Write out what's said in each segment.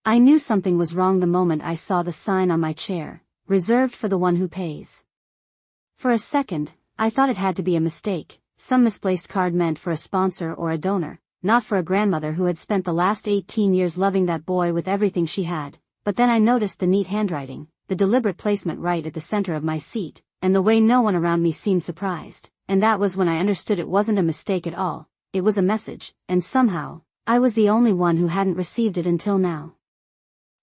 I knew something was wrong the moment I saw the sign on my chair, reserved for the one who pays. For a second, I thought it had to be a mistake, some misplaced card meant for a sponsor or a donor, not for a grandmother who had spent the last 18 years loving that boy with everything she had. But then I noticed the neat handwriting, the deliberate placement right at the center of my seat, and the way no one around me seemed surprised, and that was when I understood it wasn't a mistake at all, it was a message, and somehow, I was the only one who hadn't received it until now.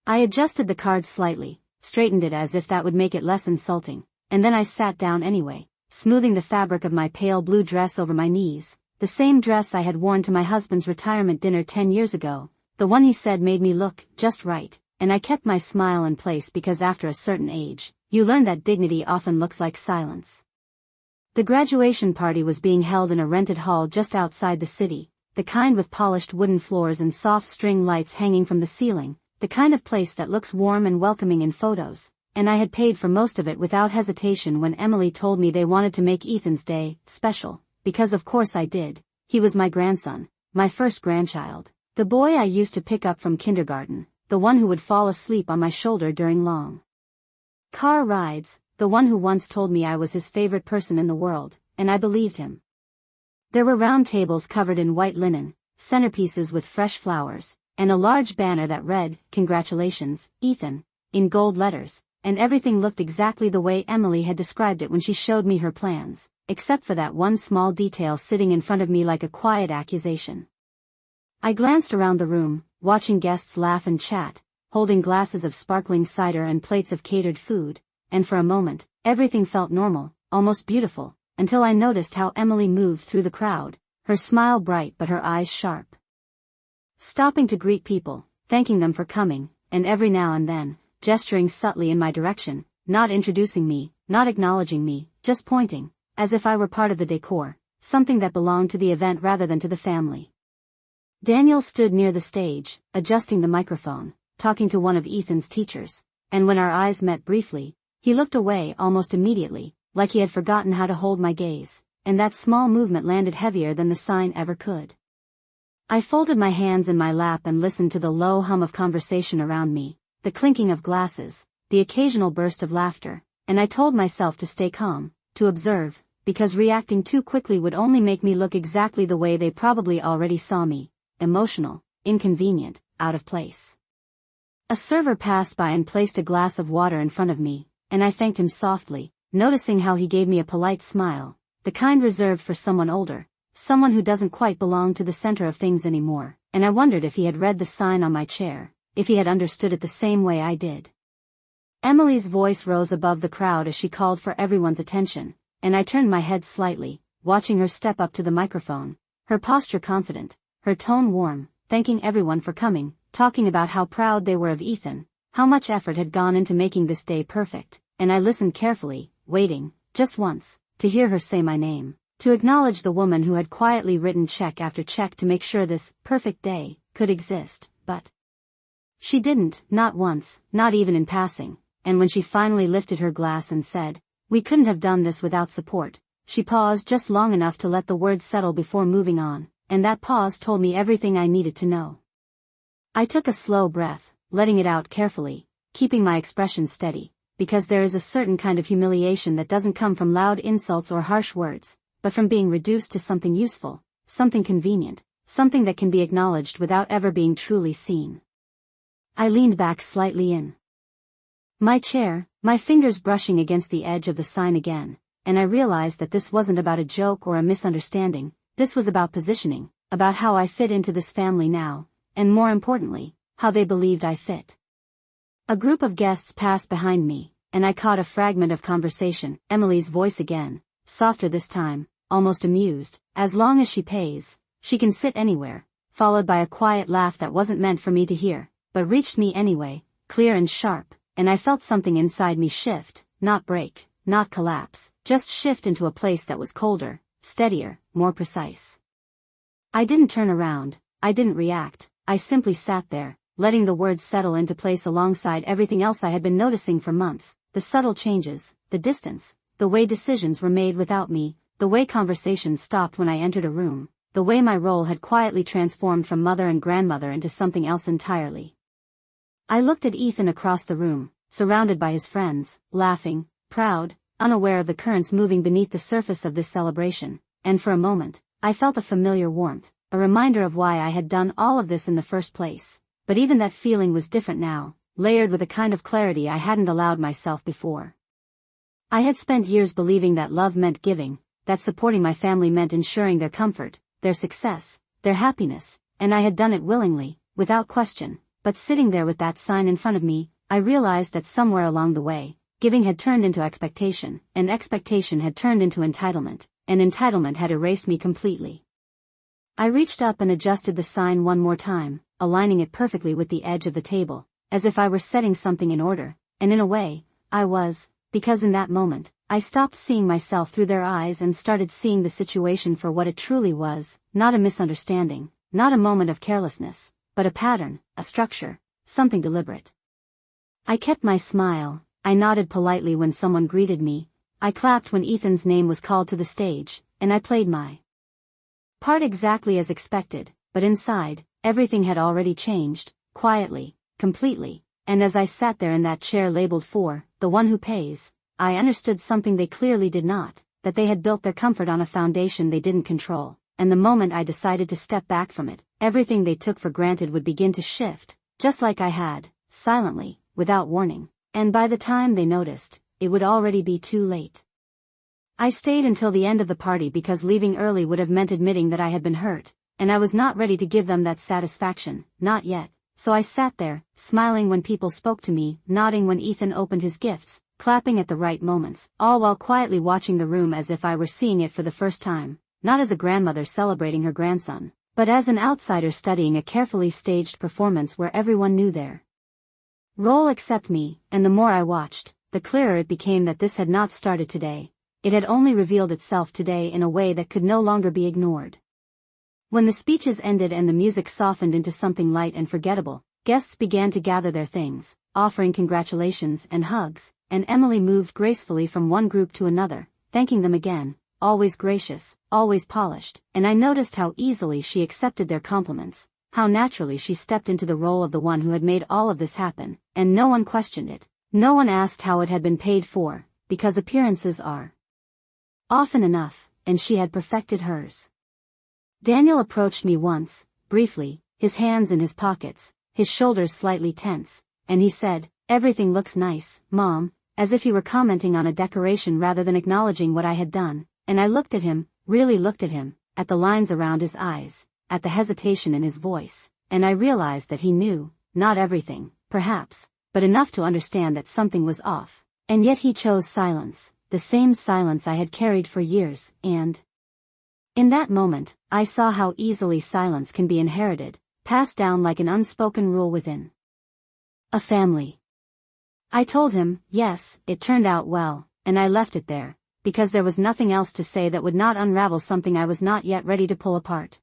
I adjusted the card slightly, straightened it as if that would make it less insulting, and then I sat down anyway, smoothing the fabric of my pale blue dress over my knees, the same dress I had worn to my husband's retirement dinner 10 years ago, the one he said made me look just right, and I kept my smile in place because after a certain age, you learn that dignity often looks like silence. The graduation party was being held in a rented hall just outside the city, the kind with polished wooden floors and soft string lights hanging from the ceiling, the kind of place that looks warm and welcoming in photos, and I had paid for most of it without hesitation when Emily told me they wanted to make Ethan's day special, because of course I did. He was my grandson, my first grandchild, the boy I used to pick up from kindergarten, the one who would fall asleep on my shoulder during long car rides, the one who once told me I was his favorite person in the world, and I believed him. There were round tables covered in white linen, centerpieces with fresh flowers, and a large banner that read, "Congratulations, Ethan," in gold letters, and everything looked exactly the way Emily had described it when she showed me her plans, except for that one small detail sitting in front of me like a quiet accusation. I glanced around the room, watching guests laugh and chat, holding glasses of sparkling cider and plates of catered food, and for a moment, everything felt normal, almost beautiful, until I noticed how Emily moved through the crowd, her smile bright but her eyes sharp. Stopping to greet people, thanking them for coming, and every now and then, gesturing subtly in my direction, not introducing me, not acknowledging me, just pointing, as if I were part of the decor, something that belonged to the event rather than to the family. Daniel stood near the stage, adjusting the microphone, talking to one of Ethan's teachers, and when our eyes met briefly, he looked away almost immediately, like he had forgotten how to hold my gaze, and that small movement landed heavier than the sign ever could. I folded my hands in my lap and listened to the low hum of conversation around me, the clinking of glasses, the occasional burst of laughter, and I told myself to stay calm, to observe, because reacting too quickly would only make me look exactly the way they probably already saw me, emotional, inconvenient, out of place. A server passed by and placed a glass of water in front of me, and I thanked him softly, noticing how he gave me a polite smile, the kind reserved for someone older, someone who doesn't quite belong to the center of things anymore, and I wondered if he had read the sign on my chair, if he had understood it the same way I did. Emily's voice rose above the crowd as she called for everyone's attention, and I turned my head slightly, watching her step up to the microphone, her posture confident, her tone warm, thanking everyone for coming, talking about how proud they were of Ethan, how much effort had gone into making this day perfect, and I listened carefully, waiting, just once, to hear her say my name, to acknowledge the woman who had quietly written check after check to make sure this perfect day could exist, but she didn't, not once, not even in passing, and when she finally lifted her glass and said, "We couldn't have done this without support," she paused just long enough to let the words settle before moving on, and that pause told me everything I needed to know. I took a slow breath, letting it out carefully, keeping my expression steady, because there is a certain kind of humiliation that doesn't come from loud insults or harsh words, but from being reduced to something useful, something convenient, something that can be acknowledged without ever being truly seen. I leaned back slightly in my chair, my fingers brushing against the edge of the sign again, and I realized that this wasn't about a joke or a misunderstanding, this was about positioning, about how I fit into this family now, and more importantly, how they believed I fit. A group of guests passed behind me, and I caught a fragment of conversation, Emily's voice again, softer this time, almost amused, "As long as she pays, she can sit anywhere," followed by a quiet laugh that wasn't meant for me to hear, but reached me anyway, clear and sharp, and I felt something inside me shift, not break, not collapse, just shift into a place that was colder, steadier, more precise. I didn't turn around, I didn't react, I simply sat there, letting the words settle into place alongside everything else I had been noticing for months, the subtle changes, the distance, the way decisions were made without me, the way conversations stopped when I entered a room, the way my role had quietly transformed from mother and grandmother into something else entirely. I looked at Ethan across the room, surrounded by his friends, laughing, proud, unaware of the currents moving beneath the surface of this celebration, and for a moment, I felt a familiar warmth, a reminder of why I had done all of this in the first place. But even that feeling was different now, layered with a kind of clarity I hadn't allowed myself before. I had spent years believing that love meant giving, that supporting my family meant ensuring their comfort, their success, their happiness, and I had done it willingly, without question. But sitting there with that sign in front of me, I realized that somewhere along the way, giving had turned into expectation, and expectation had turned into entitlement, and entitlement had erased me completely. I reached up and adjusted the sign one more time, aligning it perfectly with the edge of the table, as if I were setting something in order, and in a way, I was, because in that moment, I stopped seeing myself through their eyes and started seeing the situation for what it truly was, not a misunderstanding, not a moment of carelessness, but a pattern, a structure, something deliberate. I kept my smile, I nodded politely when someone greeted me, I clapped when Ethan's name was called to the stage, and I played my part exactly as expected, but inside, everything had already changed, quietly, completely, and as I sat there in that chair labeled for, the one who pays, I understood something they clearly did not, that they had built their comfort on a foundation they didn't control, and the moment I decided to step back from it, everything they took for granted would begin to shift, just like I had, silently, without warning, and by the time they noticed, it would already be too late. I stayed until the end of the party because leaving early would have meant admitting that I had been hurt, and I was not ready to give them that satisfaction, not yet, so I sat there, smiling when people spoke to me, nodding when Ethan opened his gifts, clapping at the right moments, all while quietly watching the room as if I were seeing it for the first time, not as a grandmother celebrating her grandson, but as an outsider studying a carefully staged performance where everyone knew their role except me, and the more I watched, the clearer it became that this had not started today. It had only revealed itself today in a way that could no longer be ignored. When the speeches ended and the music softened into something light and forgettable, guests began to gather their things, offering congratulations and hugs, and Emily moved gracefully from one group to another, thanking them again, always gracious, always polished, and I noticed how easily she accepted their compliments, how naturally she stepped into the role of the one who had made all of this happen, and no one questioned it, no one asked how it had been paid for, because appearances are often enough, and she had perfected hers. Daniel approached me once, briefly, his hands in his pockets, his shoulders slightly tense, and he said, "Everything looks nice, Mom," as if he were commenting on a decoration rather than acknowledging what I had done, and I looked at him, really looked at him, at the lines around his eyes, at the hesitation in his voice, and I realized that he knew, not everything, perhaps, but enough to understand that something was off, and yet he chose silence, the same silence I had carried for years, and in that moment, I saw how easily silence can be inherited, passed down like an unspoken rule within a family. I told him, yes, it turned out well, and I left it there, because there was nothing else to say that would not unravel something I was not yet ready to pull apart.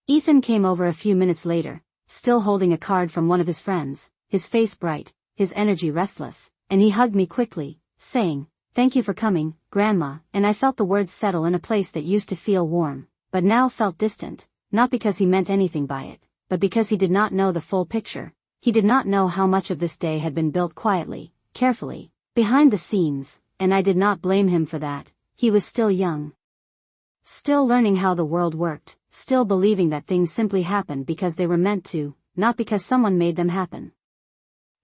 Ethan came over a few minutes later, still holding a card from one of his friends, his face bright, his energy restless, and he hugged me quickly, saying, "Thank you for coming, Grandma," and I felt the words settle in a place that used to feel warm, but now felt distant, not because he meant anything by it, but because he did not know the full picture. He did not know how much of this day had been built quietly, carefully, behind the scenes, and I did not blame him for that. He was still young, still learning how the world worked, still believing that things simply happened because they were meant to, not because someone made them happen.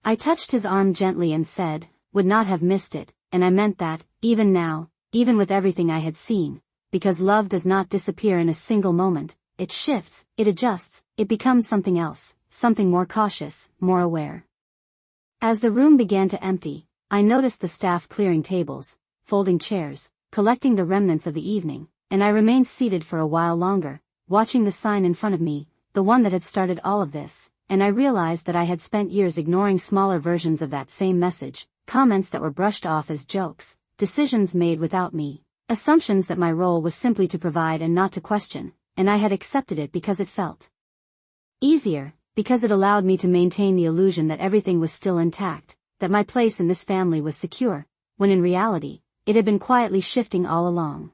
I touched his arm gently and said, "Would not have missed it," and I meant that, even now, even with everything I had seen, because love does not disappear in a single moment, it shifts, it adjusts, it becomes something else, something more cautious, more aware. As the room began to empty, I noticed the staff clearing tables, folding chairs, collecting the remnants of the evening, and I remained seated for a while longer, watching the sign in front of me, the one that had started all of this, and I realized that I had spent years ignoring smaller versions of that same message, comments that were brushed off as jokes, decisions made without me, assumptions that my role was simply to provide and not to question, and I had accepted it because it felt easier, because it allowed me to maintain the illusion that everything was still intact, that my place in this family was secure, when in reality, it had been quietly shifting all along.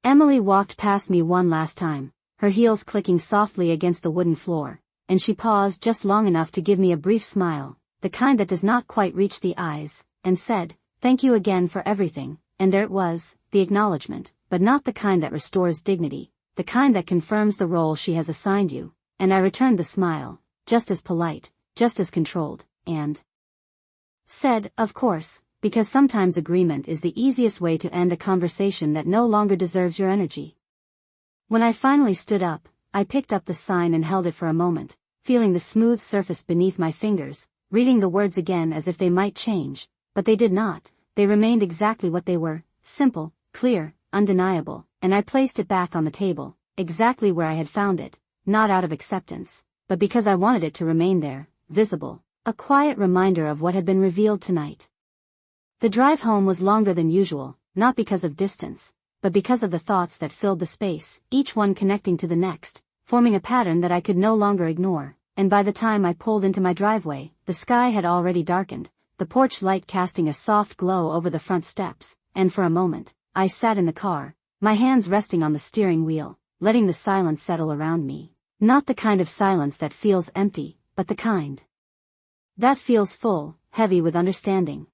Emily walked past me one last time, her heels clicking softly against the wooden floor, and she paused just long enough to give me a brief smile, the kind that does not quite reach the eyes, and said, "Thank you again for everything," and there it was, the acknowledgement, but not the kind that restores dignity, the kind that confirms the role she has assigned you, and I returned the smile, just as polite, just as controlled, and said, "Of course, because sometimes agreement is the easiest way to end a conversation that no longer deserves your energy." When I finally stood up, I picked up the sign and held it for a moment, feeling the smooth surface beneath my fingers, reading the words again as if they might change, but they did not. They remained exactly what they were, simple, clear, undeniable, and I placed it back on the table, exactly where I had found it, not out of acceptance, but because I wanted it to remain there, visible, a quiet reminder of what had been revealed tonight. The drive home was longer than usual, not because of distance, but because of the thoughts that filled the space, each one connecting to the next, forming a pattern that I could no longer ignore, and by the time I pulled into my driveway, the sky had already darkened, the porch light casting a soft glow over the front steps, and for a moment, I sat in the car, my hands resting on the steering wheel, letting the silence settle around me. Not the kind of silence that feels empty, but the kind that feels full, heavy with understanding.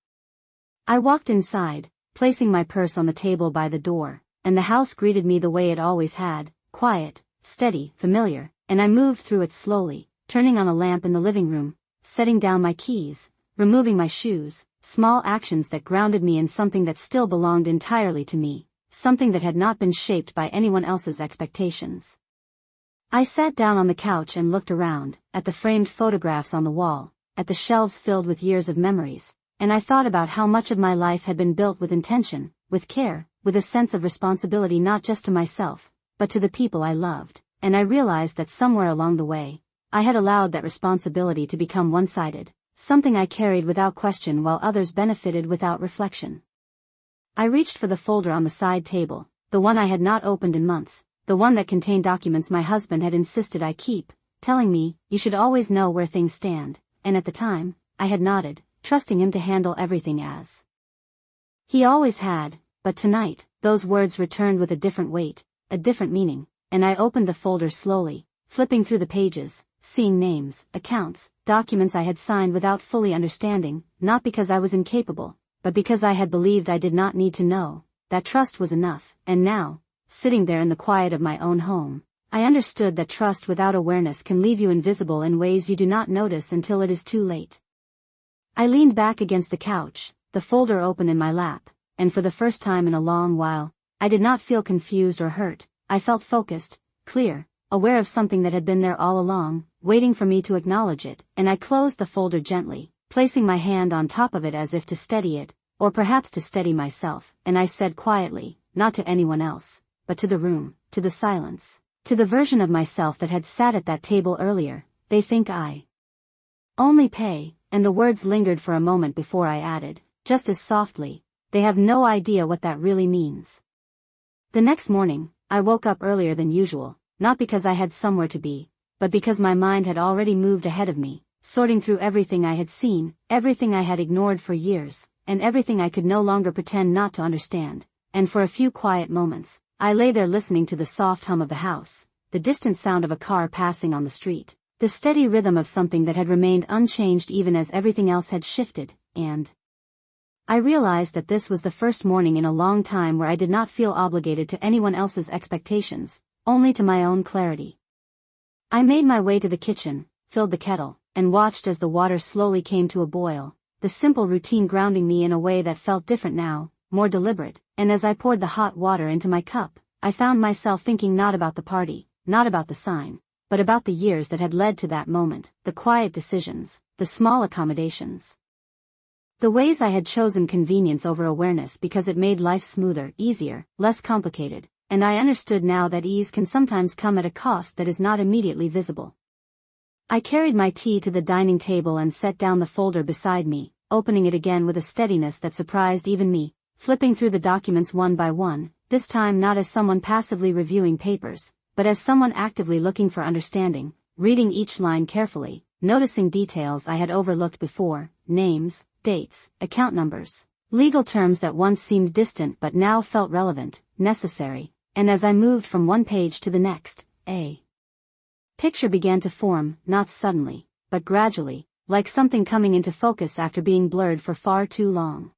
I walked inside, placing my purse on the table by the door, and the house greeted me the way it always had, quiet, steady, familiar, and I moved through it slowly, turning on a lamp in the living room, setting down my keys, removing my shoes, small actions that grounded me in something that still belonged entirely to me, something that had not been shaped by anyone else's expectations. I sat down on the couch and looked around, at the framed photographs on the wall, at the shelves filled with years of memories, and I thought about how much of my life had been built with intention, with care, with a sense of responsibility not just to myself, but to the people I loved, and I realized that somewhere along the way, I had allowed that responsibility to become one-sided, something I carried without question while others benefited without reflection. I reached for the folder on the side table, the one I had not opened in months, the one that contained documents my husband had insisted I keep, telling me, "You should always know where things stand," and at the time, I had nodded, trusting him to handle everything as he always had, but tonight, those words returned with a different weight, a different meaning, and I opened the folder slowly, flipping through the pages, seeing names, accounts, documents I had signed without fully understanding, not because I was incapable, but because I had believed I did not need to know, that trust was enough, and now, sitting there in the quiet of my own home, I understood that trust without awareness can leave you invisible in ways you do not notice until it is too late. I leaned back against the couch, the folder open in my lap, and for the first time in a long while, I did not feel confused or hurt. I felt focused, clear, aware of something that had been there all along, waiting for me to acknowledge it, and I closed the folder gently, placing my hand on top of it as if to steady it, or perhaps to steady myself, and I said quietly, not to anyone else, but to the room, to the silence, to the version of myself that had sat at that table earlier, "They think I only pay," and the words lingered for a moment before I added, just as softly, "They have no idea what that really means." The next morning, I woke up earlier than usual, not because I had somewhere to be, but because my mind had already moved ahead of me, sorting through everything I had seen, everything I had ignored for years, and everything I could no longer pretend not to understand, and for a few quiet moments, I lay there listening to the soft hum of the house, the distant sound of a car passing on the street, the steady rhythm of something that had remained unchanged even as everything else had shifted, and I realized that this was the first morning in a long time where I did not feel obligated to anyone else's expectations, only to my own clarity. I made my way to the kitchen, filled the kettle, and watched as the water slowly came to a boil, the simple routine grounding me in a way that felt different now, more deliberate, and as I poured the hot water into my cup, I found myself thinking not about the party, not about the sign, but about the years that had led to that moment, the quiet decisions, the small accommodations. The ways I had chosen convenience over awareness because it made life smoother, easier, less complicated, and I understood now that ease can sometimes come at a cost that is not immediately visible. I carried my tea to the dining table and set down the folder beside me, opening it again with a steadiness that surprised even me, flipping through the documents one by one, this time not as someone passively reviewing papers, but as someone actively looking for understanding, reading each line carefully, noticing details I had overlooked before, names, dates, account numbers, legal terms that once seemed distant but now felt relevant, necessary, and as I moved from one page to the next, a picture began to form, not suddenly, but gradually, like something coming into focus after being blurred for far too long.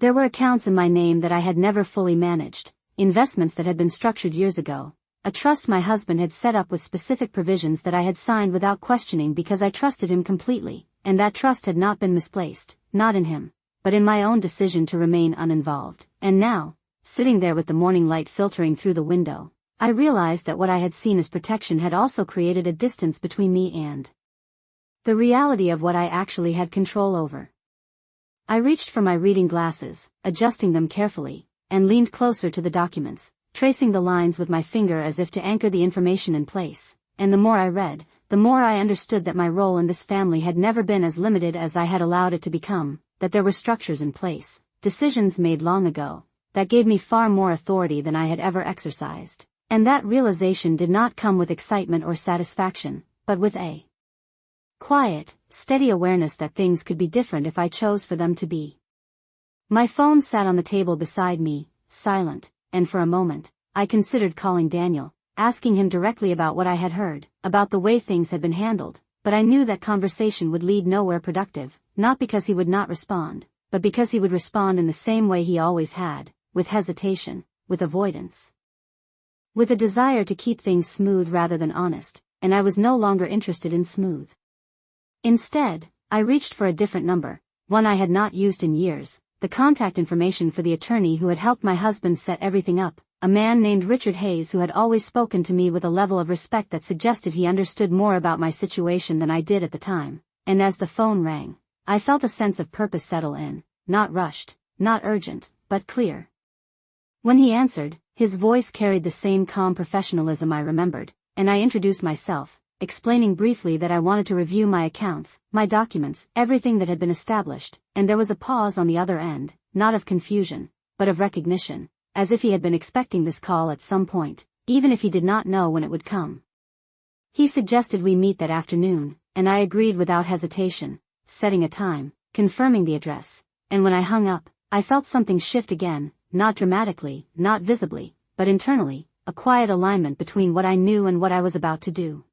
There were accounts in my name that I had never fully managed, investments that had been structured years ago, a trust my husband had set up with specific provisions that I had signed without questioning because I trusted him completely, and that trust had not been misplaced, not in him, but in my own decision to remain uninvolved. And now, sitting there with the morning light filtering through the window, I realized that what I had seen as protection had also created a distance between me and the reality of what I actually had control over. I reached for my reading glasses, adjusting them carefully, and leaned closer to the documents, tracing the lines with my finger as if to anchor the information in place. And the more I read, the more I understood that my role in this family had never been as limited as I had allowed it to become, that there were structures in place, decisions made long ago, that gave me far more authority than I had ever exercised. And that realization did not come with excitement or satisfaction, but with a quiet, steady awareness that things could be different if I chose for them to be. My phone sat on the table beside me, silent, and for a moment, I considered calling Daniel, asking him directly about what I had heard, about the way things had been handled, but I knew that conversation would lead nowhere productive, not because he would not respond, but because he would respond in the same way he always had, with hesitation, with avoidance, with a desire to keep things smooth rather than honest, and I was no longer interested in smooth. Instead, I reached for a different number, one I had not used in years, the contact information for the attorney who had helped my husband set everything up, a man named Richard Hayes who had always spoken to me with a level of respect that suggested he understood more about my situation than I did at the time. And as the phone rang, I felt a sense of purpose settle in, not rushed, not urgent, but clear. When he answered, his voice carried the same calm professionalism I remembered, and I introduced myself, explaining briefly that I wanted to review my accounts, my documents, everything that had been established, and there was a pause on the other end, not of confusion, but of recognition, as if he had been expecting this call at some point, even if he did not know when it would come. He suggested we meet that afternoon, and I agreed without hesitation, setting a time, confirming the address, and when I hung up, I felt something shift again, not dramatically, not visibly, but internally, a quiet alignment between what I knew and what I was about to do.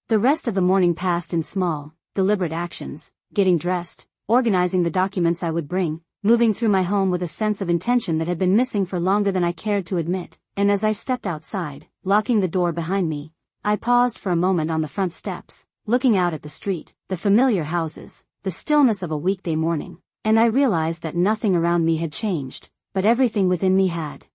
The rest of the morning passed in small, deliberate actions, getting dressed, organizing the documents I would bring, moving through my home with a sense of intention that had been missing for longer than I cared to admit, and as I stepped outside, locking the door behind me, I paused for a moment on the front steps, looking out at the street, the familiar houses, the stillness of a weekday morning, and I realized that nothing around me had changed, but everything within me had.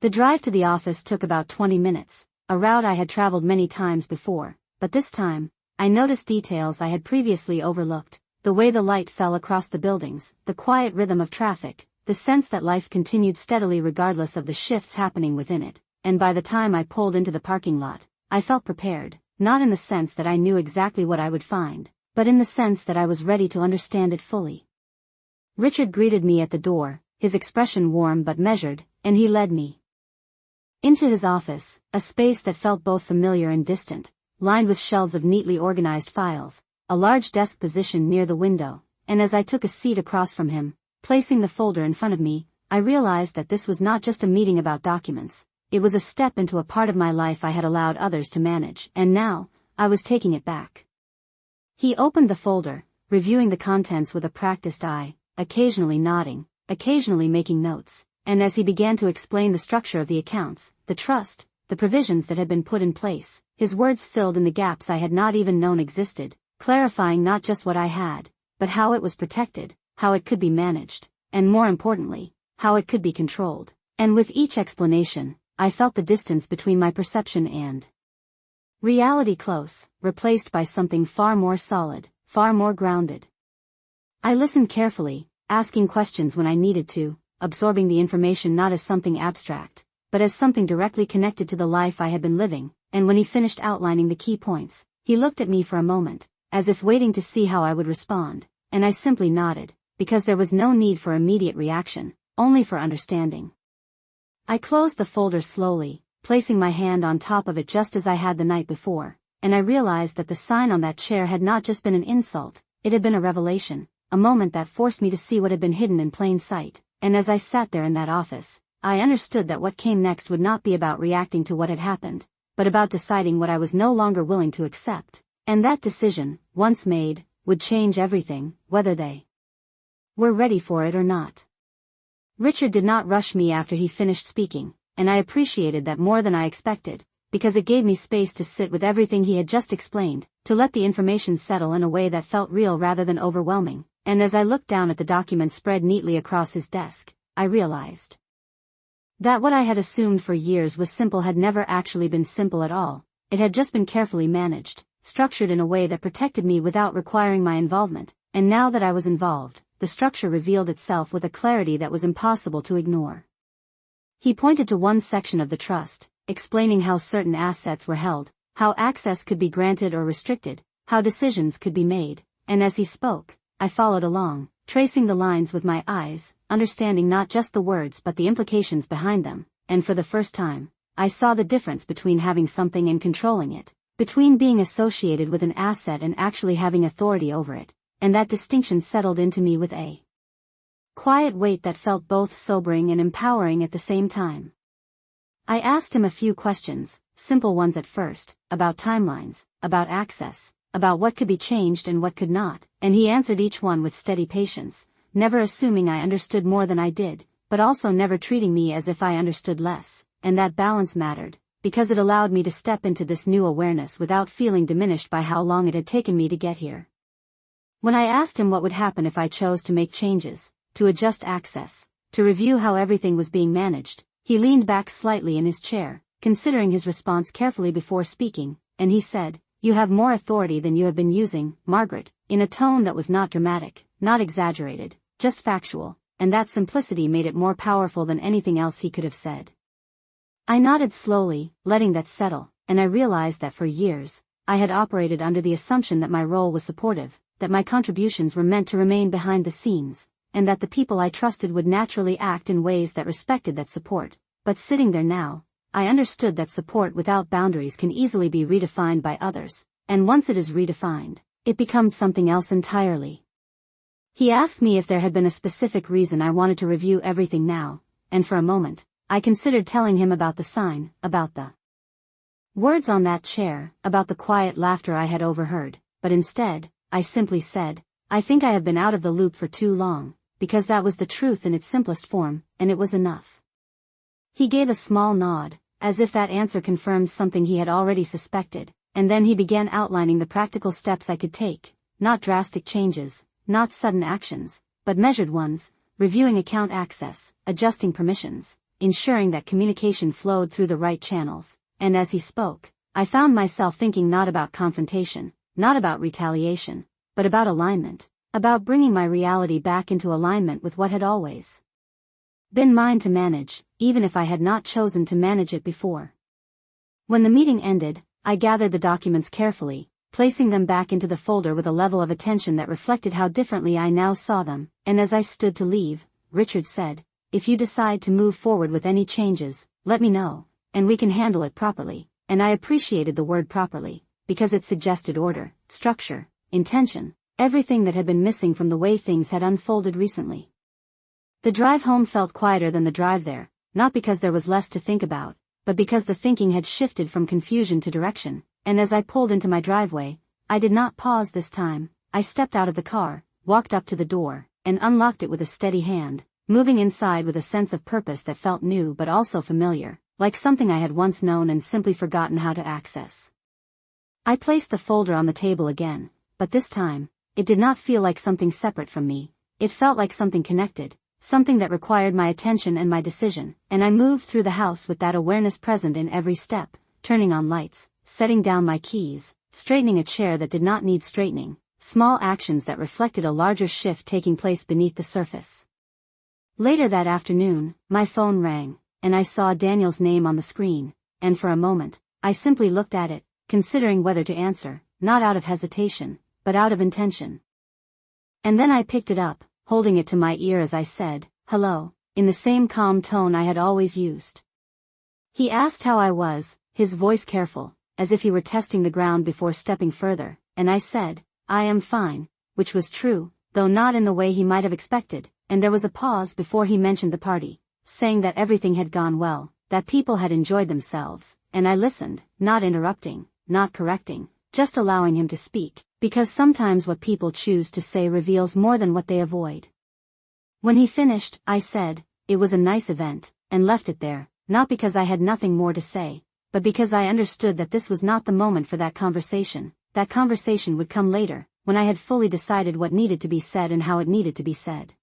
The drive to the office took about 20 minutes, a route I had traveled many times before. But this time, I noticed details I had previously overlooked, the way the light fell across the buildings, the quiet rhythm of traffic, the sense that life continued steadily regardless of the shifts happening within it, and by the time I pulled into the parking lot, I felt prepared, not in the sense that I knew exactly what I would find, but in the sense that I was ready to understand it fully. Richard greeted me at the door, his expression warm but measured, and he led me into his office, a space that felt both familiar and distant, lined with shelves of neatly organized files, a large desk positioned near the window, and as I took a seat across from him, placing the folder in front of me, I realized that this was not just a meeting about documents, it was a step into a part of my life I had allowed others to manage, and now, I was taking it back. He opened the folder, reviewing the contents with a practiced eye, occasionally nodding, occasionally making notes, and as he began to explain the structure of the accounts, the trust, the provisions that had been put in place, his words filled in the gaps I had not even known existed, clarifying not just what I had, but how it was protected, how it could be managed, and more importantly, how it could be controlled. And with each explanation, I felt the distance between my perception and reality close, replaced by something far more solid, far more grounded. I listened carefully, asking questions when I needed to, absorbing the information not as something abstract, but as something directly connected to the life I had been living, and when he finished outlining the key points, he looked at me for a moment, as if waiting to see how I would respond, and I simply nodded, because there was no need for immediate reaction, only for understanding. I closed the folder slowly, placing my hand on top of it just as I had the night before, and I realized that the sign on that chair had not just been an insult, it had been a revelation, a moment that forced me to see what had been hidden in plain sight, and as I sat there in that office, I understood that what came next would not be about reacting to what had happened, but about deciding what I was no longer willing to accept. And that decision, once made, would change everything, whether they were ready for it or not. Richard did not rush me after he finished speaking, and I appreciated that more than I expected, because it gave me space to sit with everything he had just explained, to let the information settle in a way that felt real rather than overwhelming. And as I looked down at the document spread neatly across his desk, I realized that what I had assumed for years was simple had never actually been simple at all. It had just been carefully managed, structured in a way that protected me without requiring my involvement, and now that I was involved, the structure revealed itself with a clarity that was impossible to ignore. He pointed to one section of the trust, explaining how certain assets were held, how access could be granted or restricted, how decisions could be made, and as he spoke, I followed along, tracing the lines with my eyes, understanding not just the words but the implications behind them, and for the first time, I saw the difference between having something and controlling it, between being associated with an asset and actually having authority over it, and that distinction settled into me with a quiet weight that felt both sobering and empowering at the same time. I asked him a few questions, simple ones at first, about timelines, about access, about what could be changed and what could not, and he answered each one with steady patience, never assuming I understood more than I did, but also never treating me as if I understood less, and that balance mattered, because it allowed me to step into this new awareness without feeling diminished by how long it had taken me to get here. When I asked him what would happen if I chose to make changes, to adjust access, to review how everything was being managed, he leaned back slightly in his chair, considering his response carefully before speaking, and he said, "You have more authority than you have been using, Margaret," in a tone that was not dramatic, not exaggerated, just factual, and that simplicity made it more powerful than anything else he could have said. I nodded slowly, letting that settle, and I realized that for years, I had operated under the assumption that my role was supportive, that my contributions were meant to remain behind the scenes, and that the people I trusted would naturally act in ways that respected that support. But sitting there now, I understood that support without boundaries can easily be redefined by others, and once it is redefined, it becomes something else entirely. He asked me if there had been a specific reason I wanted to review everything now, and for a moment, I considered telling him about the sign, about the words on that chair, about the quiet laughter I had overheard, but instead, I simply said, "I think I have been out of the loop for too long," because that was the truth in its simplest form, and it was enough. He gave a small nod, as if that answer confirmed something he had already suspected, and then he began outlining the practical steps I could take, not drastic changes, not sudden actions, but measured ones, reviewing account access, adjusting permissions, ensuring that communication flowed through the right channels, and as he spoke, I found myself thinking not about confrontation, not about retaliation, but about alignment, about bringing my reality back into alignment with what had always been mine to manage, even if I had not chosen to manage it before. When the meeting ended, I gathered the documents carefully, placing them back into the folder with a level of attention that reflected how differently I now saw them, and as I stood to leave, Richard said, "If you decide to move forward with any changes, let me know, and we can handle it properly," and I appreciated the word properly, because it suggested order, structure, intention, everything that had been missing from the way things had unfolded recently. The drive home felt quieter than the drive there, not because there was less to think about, but because the thinking had shifted from confusion to direction, and as I pulled into my driveway, I did not pause this time. I stepped out of the car, walked up to the door, and unlocked it with a steady hand, moving inside with a sense of purpose that felt new but also familiar, like something I had once known and simply forgotten how to access. I placed the folder on the table again, but this time, it did not feel like something separate from me. It felt like something connected, something that required my attention and my decision, and I moved through the house with that awareness present in every step, turning on lights, setting down my keys, straightening a chair that did not need straightening, small actions that reflected a larger shift taking place beneath the surface. Later that afternoon, my phone rang, and I saw Daniel's name on the screen, and for a moment, I simply looked at it, considering whether to answer, not out of hesitation, but out of intention. And then I picked it up, holding it to my ear as I said, "Hello," in the same calm tone I had always used. He asked how I was, his voice careful, as if he were testing the ground before stepping further, and I said, "I am fine," which was true, though not in the way he might have expected, and there was a pause before he mentioned the party, saying that everything had gone well, that people had enjoyed themselves, and I listened, not interrupting, not correcting, just allowing him to speak, because sometimes what people choose to say reveals more than what they avoid. When he finished, I said, "It was a nice event," and left it there, not because I had nothing more to say, but because I understood that this was not the moment for that conversation. That conversation would come later, when I had fully decided what needed to be said and how it needed to be said.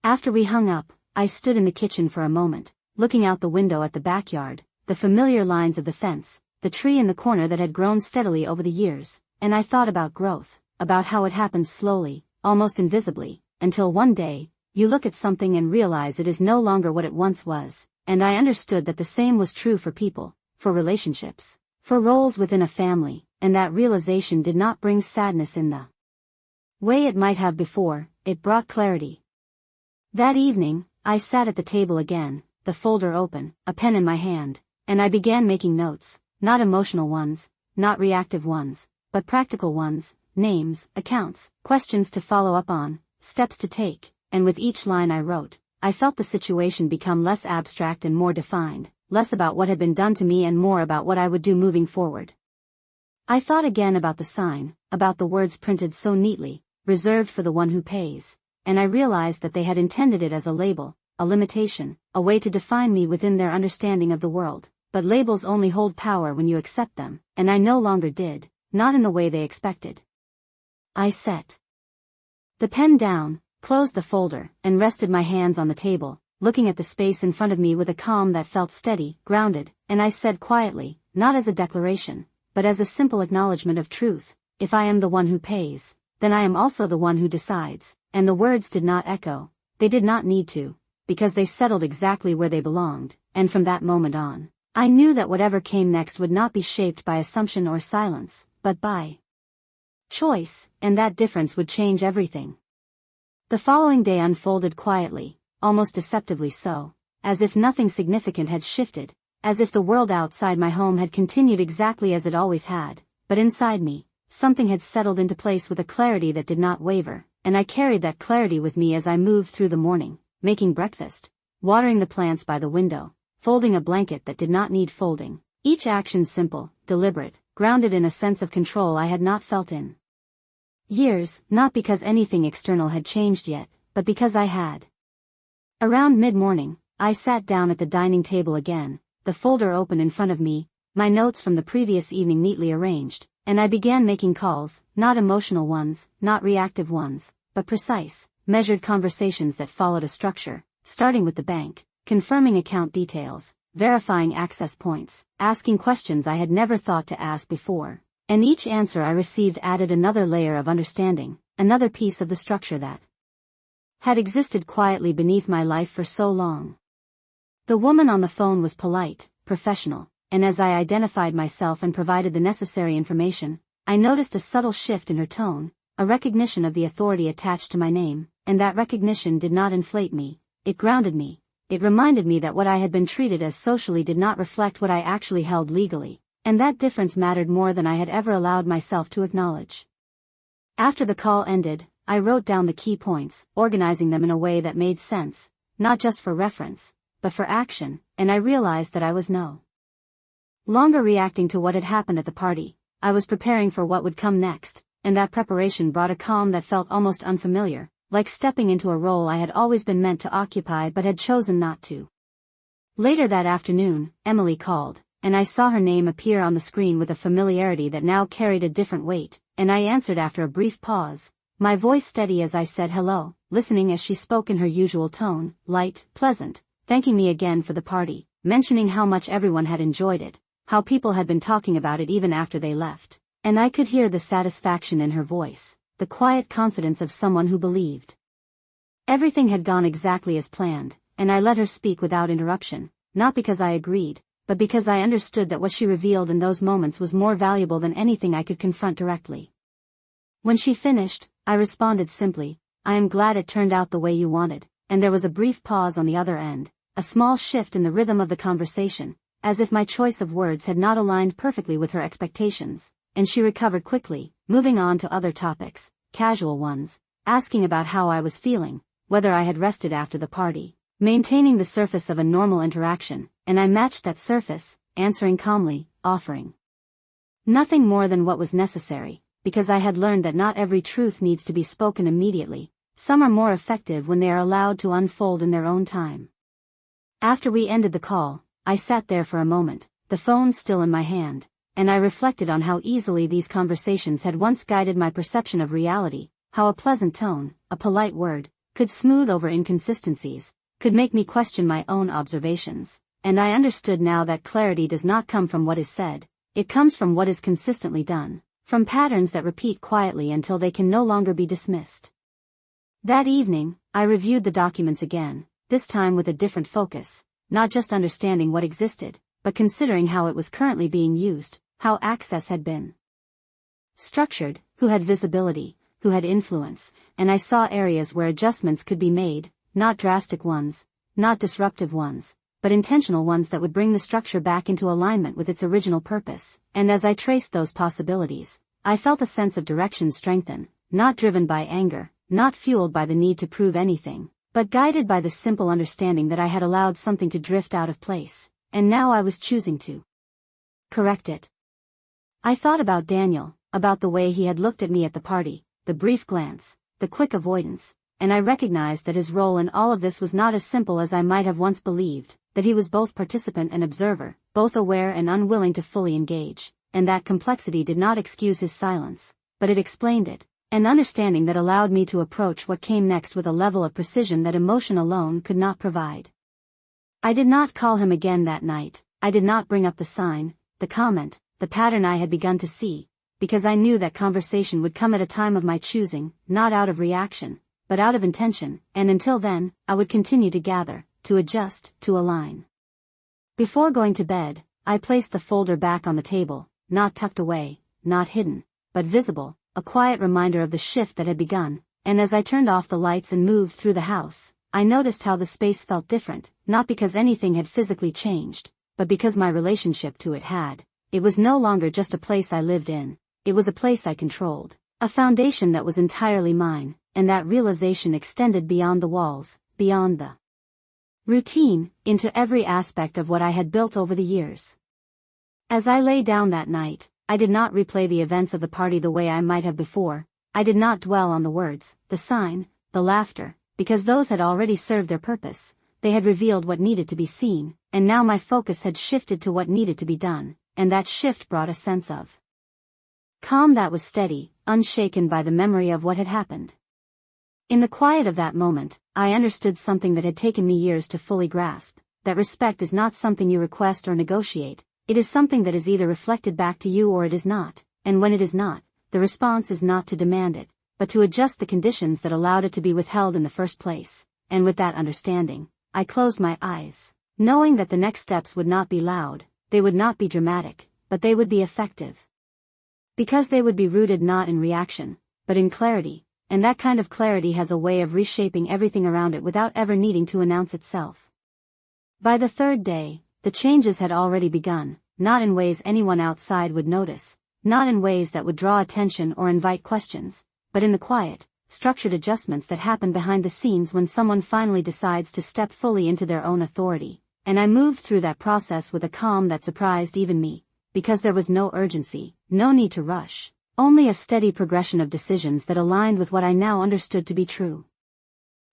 After we hung up, I stood in the kitchen for a moment, looking out the window at the backyard, the familiar lines of the fence, the tree in the corner that had grown steadily over the years, and I thought about growth, about how it happens slowly, almost invisibly, until one day, you look at something and realize it is no longer what it once was, and I understood that the same was true for people, for relationships, for roles within a family, and that realization did not bring sadness in the way it might have before. It brought clarity. That evening, I sat at the table again, the folder open, a pen in my hand, and I began making notes, not emotional ones, not reactive ones, but practical ones, names, accounts, questions to follow up on, steps to take, and with each line I wrote, I felt the situation become less abstract and more defined, less about what had been done to me and more about what I would do moving forward. I thought again about the sign, about the words printed so neatly, "Reserved for the one who pays," and I realized that they had intended it as a label, a limitation, a way to define me within their understanding of the world, but labels only hold power when you accept them, and I no longer did, not in the way they expected. I set the pen down, closed the folder, and rested my hands on the table, looking at the space in front of me with a calm that felt steady, grounded, and I said quietly, not as a declaration, but as a simple acknowledgement of truth, "If I am the one who pays, then I am also the one who decides," and the words did not echo, they did not need to, because they settled exactly where they belonged, and from that moment on, I knew that whatever came next would not be shaped by assumption or silence, but by choice, and that difference would change everything. The following day unfolded quietly, almost deceptively so, as if nothing significant had shifted, as if the world outside my home had continued exactly as it always had, but inside me, something had settled into place with a clarity that did not waver, and I carried that clarity with me as I moved through the morning, making breakfast, watering the plants by the window, folding a blanket that did not need folding, each action simple, deliberate, grounded in a sense of control I had not felt in years, not because anything external had changed yet, but because I had. Around mid-morning, I sat down at the dining table again, the folder open in front of me, my notes from the previous evening neatly arranged, and I began making calls, not emotional ones, not reactive ones, but precise, measured conversations that followed a structure, starting with the bank, confirming account details, verifying access points, asking questions I had never thought to ask before, and each answer I received added another layer of understanding, another piece of the structure that had existed quietly beneath my life for so long. The woman on the phone was polite, professional, and as I identified myself and provided the necessary information, I noticed a subtle shift in her tone, a recognition of the authority attached to my name, and that recognition did not inflate me, it grounded me. It reminded me that what I had been treated as socially did not reflect what I actually held legally, and that difference mattered more than I had ever allowed myself to acknowledge. After the call ended, I wrote down the key points, organizing them in a way that made sense, not just for reference, but for action, and I realized that I was no longer reacting to what had happened at the party. I was preparing for what would come next, and that preparation brought a calm that felt almost unfamiliar, like stepping into a role I had always been meant to occupy but had chosen not to. Later that afternoon, Emily called, and I saw her name appear on the screen with a familiarity that now carried a different weight, and I answered after a brief pause, my voice steady as I said hello, listening as she spoke in her usual tone, light, pleasant, thanking me again for the party, mentioning how much everyone had enjoyed it, how people had been talking about it even after they left, and I could hear the satisfaction in her voice, the quiet confidence of someone who believed everything had gone exactly as planned, and I let her speak without interruption, not because I agreed, but because I understood that what she revealed in those moments was more valuable than anything I could confront directly. When she finished, I responded simply, "I am glad it turned out the way you wanted," and there was a brief pause on the other end, a small shift in the rhythm of the conversation, as if my choice of words had not aligned perfectly with her expectations, and she recovered quickly, moving on to other topics, casual ones, asking about how I was feeling, whether I had rested after the party, maintaining the surface of a normal interaction, and I matched that surface, answering calmly, offering nothing more than what was necessary, because I had learned that not every truth needs to be spoken immediately. Some are more effective when they are allowed to unfold in their own time. After we ended the call, I sat there for a moment, the phone still in my hand, and I reflected on how easily these conversations had once guided my perception of reality, how a pleasant tone, a polite word, could smooth over inconsistencies, could make me question my own observations, and I understood now that clarity does not come from what is said, it comes from what is consistently done, from patterns that repeat quietly until they can no longer be dismissed. That evening, I reviewed the documents again, this time with a different focus, not just understanding what existed, but considering how it was currently being used, how access had been structured, who had visibility, who had influence, and I saw areas where adjustments could be made, not drastic ones, not disruptive ones, but intentional ones that would bring the structure back into alignment with its original purpose. And as I traced those possibilities, I felt a sense of direction strengthen, not driven by anger, not fueled by the need to prove anything, but guided by the simple understanding that I had allowed something to drift out of place, and now I was choosing to correct it. I thought about Daniel, about the way he had looked at me at the party, the brief glance, the quick avoidance, and I recognized that his role in all of this was not as simple as I might have once believed, that he was both participant and observer, both aware and unwilling to fully engage, and that complexity did not excuse his silence, but it explained it, an understanding that allowed me to approach what came next with a level of precision that emotion alone could not provide. I did not call him again that night, I did not bring up the sign, the comment, the pattern I had begun to see, because I knew that conversation would come at a time of my choosing, not out of reaction, but out of intention, and until then, I would continue to gather, to adjust, to align. Before going to bed, I placed the folder back on the table, not tucked away, not hidden, but visible, a quiet reminder of the shift that had begun, and as I turned off the lights and moved through the house, I noticed how the space felt different, not because anything had physically changed, but because my relationship to it had. It was no longer just a place I lived in, it was a place I controlled, a foundation that was entirely mine, and that realization extended beyond the walls, beyond the routine, into every aspect of what I had built over the years. As I lay down that night, I did not replay the events of the party the way I might have before, I did not dwell on the words, the sign, the laughter, because those had already served their purpose, they had revealed what needed to be seen, and now my focus had shifted to what needed to be done, and that shift brought a sense of calm that was steady, unshaken by the memory of what had happened. In the quiet of that moment, I understood something that had taken me years to fully grasp, that respect is not something you request or negotiate, it is something that is either reflected back to you or it is not, and when it is not, the response is not to demand it, but to adjust the conditions that allowed it to be withheld in the first place, and with that understanding, I closed my eyes, knowing that the next steps would not be loud, they would not be dramatic, but they would be effective. Because they would be rooted not in reaction, but in clarity, and that kind of clarity has a way of reshaping everything around it without ever needing to announce itself. By the third day, the changes had already begun, not in ways anyone outside would notice, not in ways that would draw attention or invite questions, but in the quiet, structured adjustments that happen behind the scenes when someone finally decides to step fully into their own authority, and I moved through that process with a calm that surprised even me, because there was no urgency, no need to rush, only a steady progression of decisions that aligned with what I now understood to be true.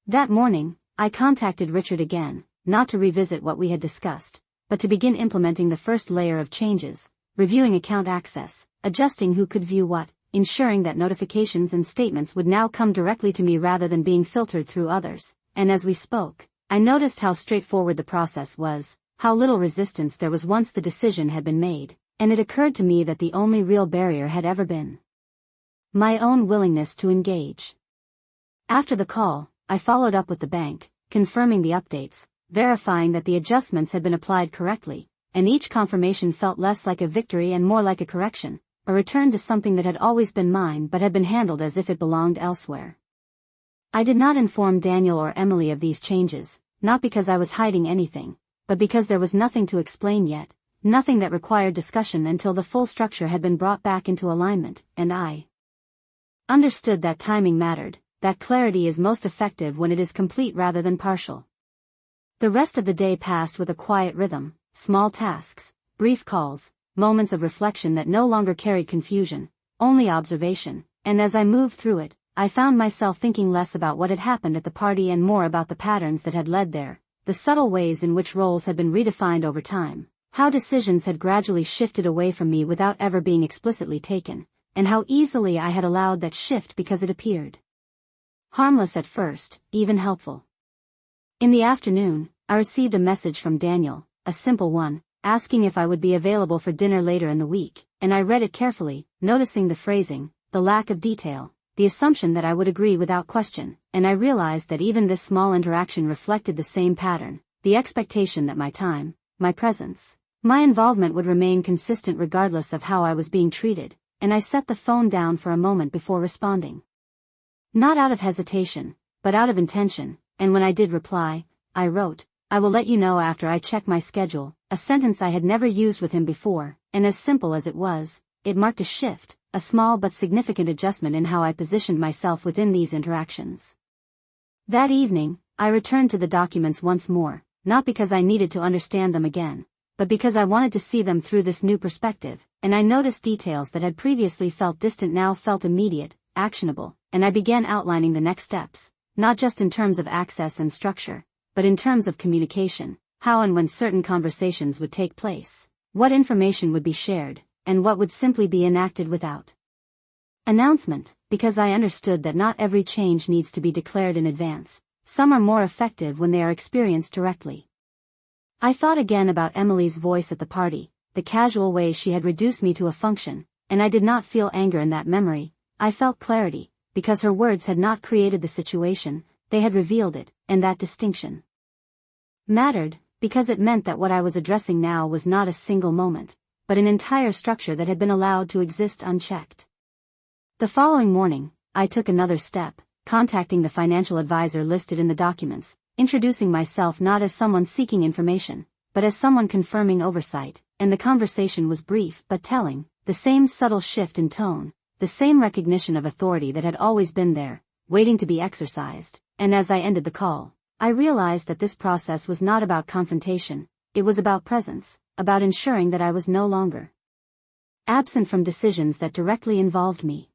That morning, I contacted Richard again, not to revisit what we had discussed, but to begin implementing the first layer of changes, reviewing account access, adjusting who could view what, ensuring that notifications and statements would now come directly to me rather than being filtered through others, and as we spoke, I noticed how straightforward the process was, how little resistance there was once the decision had been made, and it occurred to me that the only real barrier had ever been my own willingness to engage. After the call, I followed up with the bank, confirming the updates, verifying that the adjustments had been applied correctly, and each confirmation felt less like a victory and more like a correction, a return to something that had always been mine but had been handled as if it belonged elsewhere. I did not inform Daniel or Emily of these changes, not because I was hiding anything, but because there was nothing to explain yet, nothing that required discussion until the full structure had been brought back into alignment, and I understood that timing mattered, that clarity is most effective when it is complete rather than partial. The rest of the day passed with a quiet rhythm, small tasks, brief calls, moments of reflection that no longer carried confusion, only observation, and as I moved through it, I found myself thinking less about what had happened at the party and more about the patterns that had led there, the subtle ways in which roles had been redefined over time, how decisions had gradually shifted away from me without ever being explicitly taken, and how easily I had allowed that shift because it appeared harmless at first, even helpful. In the afternoon, I received a message from Daniel, a simple one, asking if I would be available for dinner later in the week, and I read it carefully, noticing the phrasing, the lack of detail, the assumption that I would agree without question, and I realized that even this small interaction reflected the same pattern, the expectation that my time, my presence, my involvement would remain consistent regardless of how I was being treated, and I set the phone down for a moment before responding. Not out of hesitation, but out of intention, and when I did reply, I wrote, "I will let you know after I check my schedule," a sentence I had never used with him before, and as simple as it was, it marked a shift, a small but significant adjustment in how I positioned myself within these interactions. That evening, I returned to the documents once more, not because I needed to understand them again, but because I wanted to see them through this new perspective, and I noticed details that had previously felt distant now felt immediate, actionable, and I began outlining the next steps, not just in terms of access and structure, but in terms of communication, how and when certain conversations would take place, what information would be shared, and what would simply be enacted without announcement, because I understood that not every change needs to be declared in advance. Some are more effective when they are experienced directly. I thought again about Emily's voice at the party, the casual way she had reduced me to a function, and I did not feel anger in that memory. I felt clarity, because her words had not created the situation, they had revealed it, and that distinction mattered, because it meant that what I was addressing now was not a single moment, but an entire structure that had been allowed to exist unchecked. The following morning, I took another step, contacting the financial advisor listed in the documents, introducing myself not as someone seeking information, but as someone confirming oversight, and the conversation was brief but telling, the same subtle shift in tone, the same recognition of authority that had always been there, waiting to be exercised, and as I ended the call, I realized that this process was not about confrontation, it was about presence, about ensuring that I was no longer absent from decisions that directly involved me.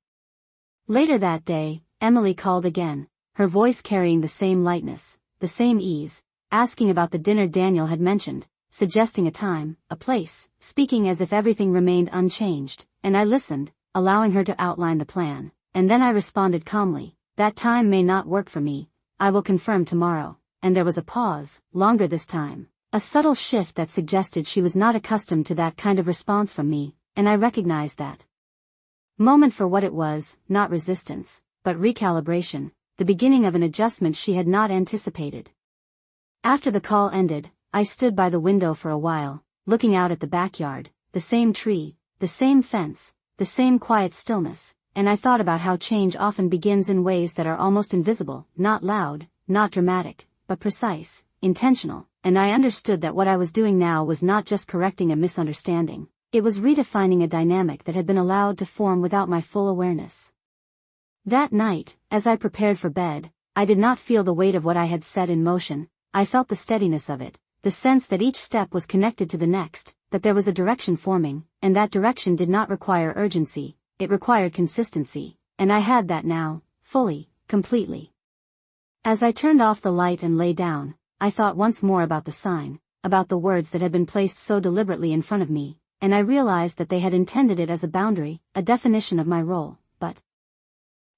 Later that day, Emily called again, her voice carrying the same lightness, the same ease, asking about the dinner Daniel had mentioned, suggesting a time, a place, speaking as if everything remained unchanged, and I listened, allowing her to outline the plan, and then I responded calmly, "That time may not work for me, I will confirm tomorrow," and there was a pause, longer this time, a subtle shift that suggested she was not accustomed to that kind of response from me, and I recognized that moment for what it was, not resistance, but recalibration, the beginning of an adjustment she had not anticipated. After the call ended, I stood by the window for a while, looking out at the backyard, the same tree, the same fence, the same quiet stillness, and I thought about how change often begins in ways that are almost invisible, not loud, not dramatic, but precise, intentional, and I understood that what I was doing now was not just correcting a misunderstanding, it was redefining a dynamic that had been allowed to form without my full awareness. That night, as I prepared for bed, I did not feel the weight of what I had set in motion, I felt the steadiness of it, the sense that each step was connected to the next, that there was a direction forming, and that direction did not require urgency, it required consistency, and I had that now, fully, completely. As I turned off the light and lay down, I thought once more about the sign, about the words that had been placed so deliberately in front of me, and I realized that they had intended it as a boundary, a definition of my role, but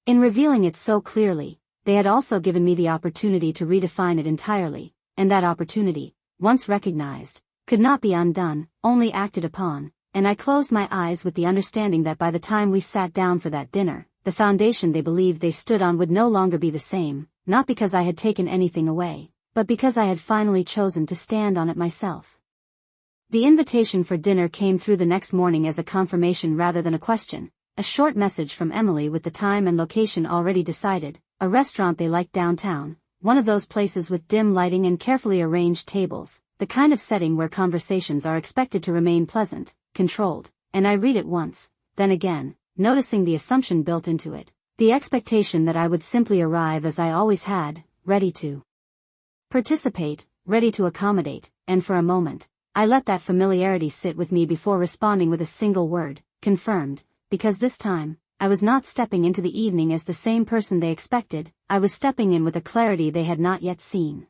in revealing it so clearly, they had also given me the opportunity to redefine it entirely, and that opportunity, once recognized, could not be undone, only acted upon, and I closed my eyes with the understanding that by the time we sat down for that dinner, the foundation they believed they stood on would no longer be the same, not because I had taken anything away, but because I had finally chosen to stand on it myself. The invitation for dinner came through the next morning as a confirmation rather than a question, a short message from Emily with the time and location already decided, a restaurant they liked downtown, one of those places with dim lighting and carefully arranged tables, the kind of setting where conversations are expected to remain pleasant, controlled, and I read it once, then again, noticing the assumption built into it, the expectation that I would simply arrive as I always had, ready to participate, ready to accommodate, and for a moment, I let that familiarity sit with me before responding with a single word, confirmed, because this time, I was not stepping into the evening as the same person they expected, I was stepping in with a clarity they had not yet seen.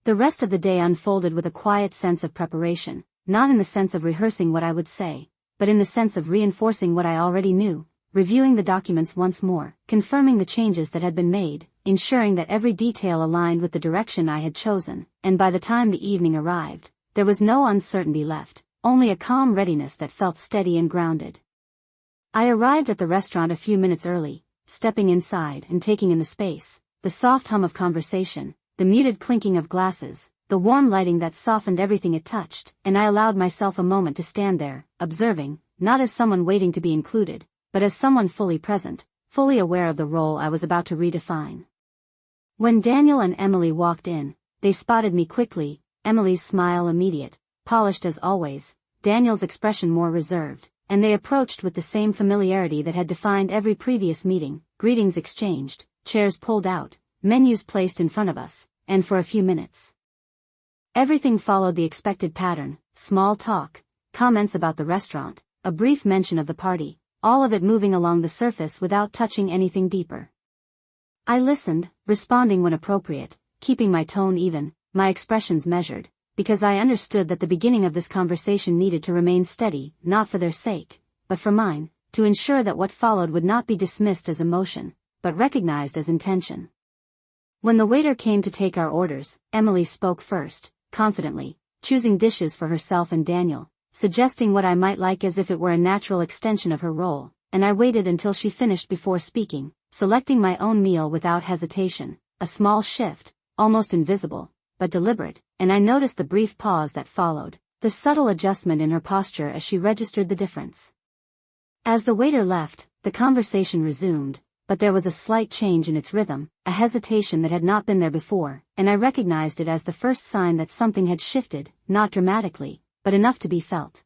The rest of the day unfolded with a quiet sense of preparation, not in the sense of rehearsing what I would say, but in the sense of reinforcing what I already knew, reviewing the documents once more, confirming the changes that had been made, ensuring that every detail aligned with the direction I had chosen, and by the time the evening arrived, there was no uncertainty left, only a calm readiness that felt steady and grounded. I arrived at the restaurant a few minutes early, stepping inside and taking in the space, the soft hum of conversation, the muted clinking of glasses, the warm lighting that softened everything it touched, and I allowed myself a moment to stand there, observing, not as someone waiting to be included, but as someone fully present, fully aware of the role I was about to redefine. When Daniel and Emily walked in, they spotted me quickly, Emily's smile immediate, polished as always, Daniel's expression more reserved, and they approached with the same familiarity that had defined every previous meeting, greetings exchanged, chairs pulled out, menus placed in front of us, and for a few minutes. Everything followed the expected pattern, small talk, comments about the restaurant, a brief mention of the party, all of it moving along the surface without touching anything deeper. I listened, responding when appropriate, keeping my tone even, my expressions measured, because I understood that the beginning of this conversation needed to remain steady, not for their sake, but for mine, to ensure that what followed would not be dismissed as emotion, but recognized as intention. When the waiter came to take our orders, Emily spoke first, confidently, choosing dishes for herself and Daniel, suggesting what I might like as if it were a natural extension of her role, and I waited until she finished before speaking, selecting my own meal without hesitation, a small shift, almost invisible, but deliberate, and I noticed the brief pause that followed, the subtle adjustment in her posture as she registered the difference. As the waiter left, the conversation resumed, but there was a slight change in its rhythm, a hesitation that had not been there before, and I recognized it as the first sign that something had shifted, not dramatically, but enough to be felt.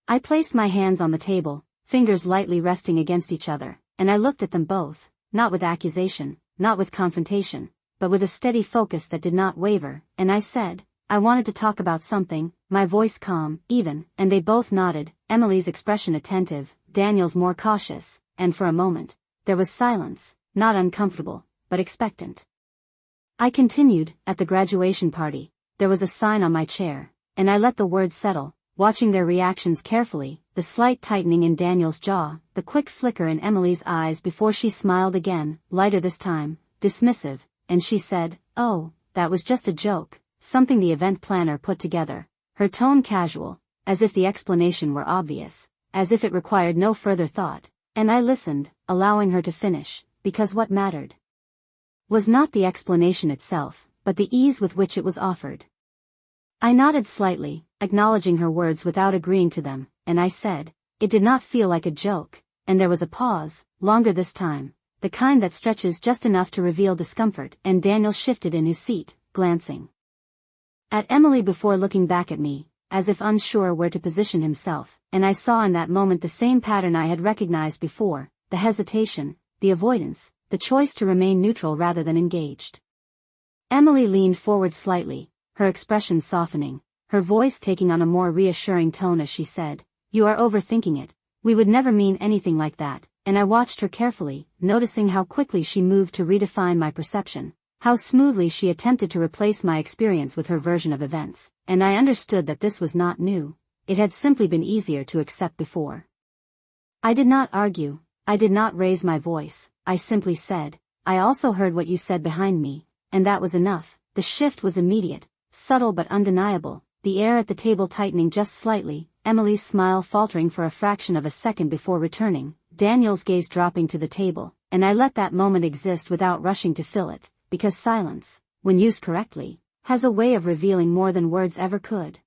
I placed my hands on the table, fingers lightly resting against each other, and I looked at them both, not with accusation, not with confrontation, but with a steady focus that did not waver, and I said, I wanted to talk about something, my voice calm, even, and they both nodded, Emily's expression attentive, Daniel's more cautious, and for a moment, there was silence, not uncomfortable, but expectant. I continued, at the graduation party, there was a sign on my chair, and I let the words settle, watching their reactions carefully, the slight tightening in Daniel's jaw, the quick flicker in Emily's eyes before she smiled again, lighter this time, dismissive, and she said, oh, that was just a joke, something the event planner put together, her tone casual, as if the explanation were obvious, as if it required no further thought, and I listened, allowing her to finish, because what mattered was not the explanation itself, but the ease with which it was offered. I nodded slightly, acknowledging her words without agreeing to them, and I said, it did not feel like a joke, and there was a pause, longer this time, the kind that stretches just enough to reveal discomfort, and Daniel shifted in his seat, glancing at Emily before looking back at me, as if unsure where to position himself, and I saw in that moment the same pattern I had recognized before, the hesitation, the avoidance, the choice to remain neutral rather than engaged. Emily leaned forward slightly, her expression softening, her voice taking on a more reassuring tone as she said, you are overthinking it, we would never mean anything like that, and I watched her carefully, noticing how quickly she moved to redefine my perception, how smoothly she attempted to replace my experience with her version of events, and I understood that this was not new, it had simply been easier to accept before. I did not argue, I did not raise my voice, I simply said, I also heard what you said behind me, and that was enough. The shift was immediate, subtle but undeniable, the air at the table tightening just slightly, Emily's smile faltering for a fraction of a second before returning, Daniel's gaze dropping to the table, and I let that moment exist without rushing to fill it, because silence, when used correctly, has a way of revealing more than words ever could.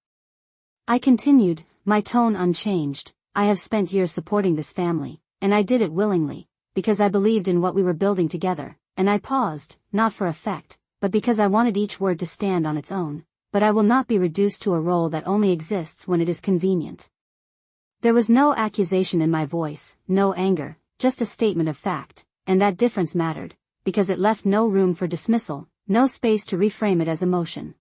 I continued, my tone unchanged, I have spent years supporting this family, and I did it willingly, because I believed in what we were building together, and I paused, not for effect, but because I wanted each word to stand on its own, but I will not be reduced to a role that only exists when it is convenient. There was no accusation in my voice, no anger, just a statement of fact, and that difference mattered, because it left no room for dismissal, no space to reframe it as emotion.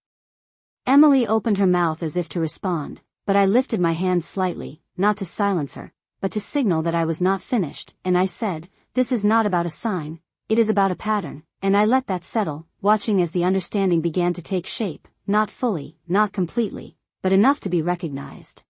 Emily opened her mouth as if to respond, but I lifted my hand slightly, not to silence her, but to signal that I was not finished, and I said, "This is not about a sign, it is about a pattern," and I let that settle, watching as the understanding began to take shape, not fully, not completely, but enough to be recognized.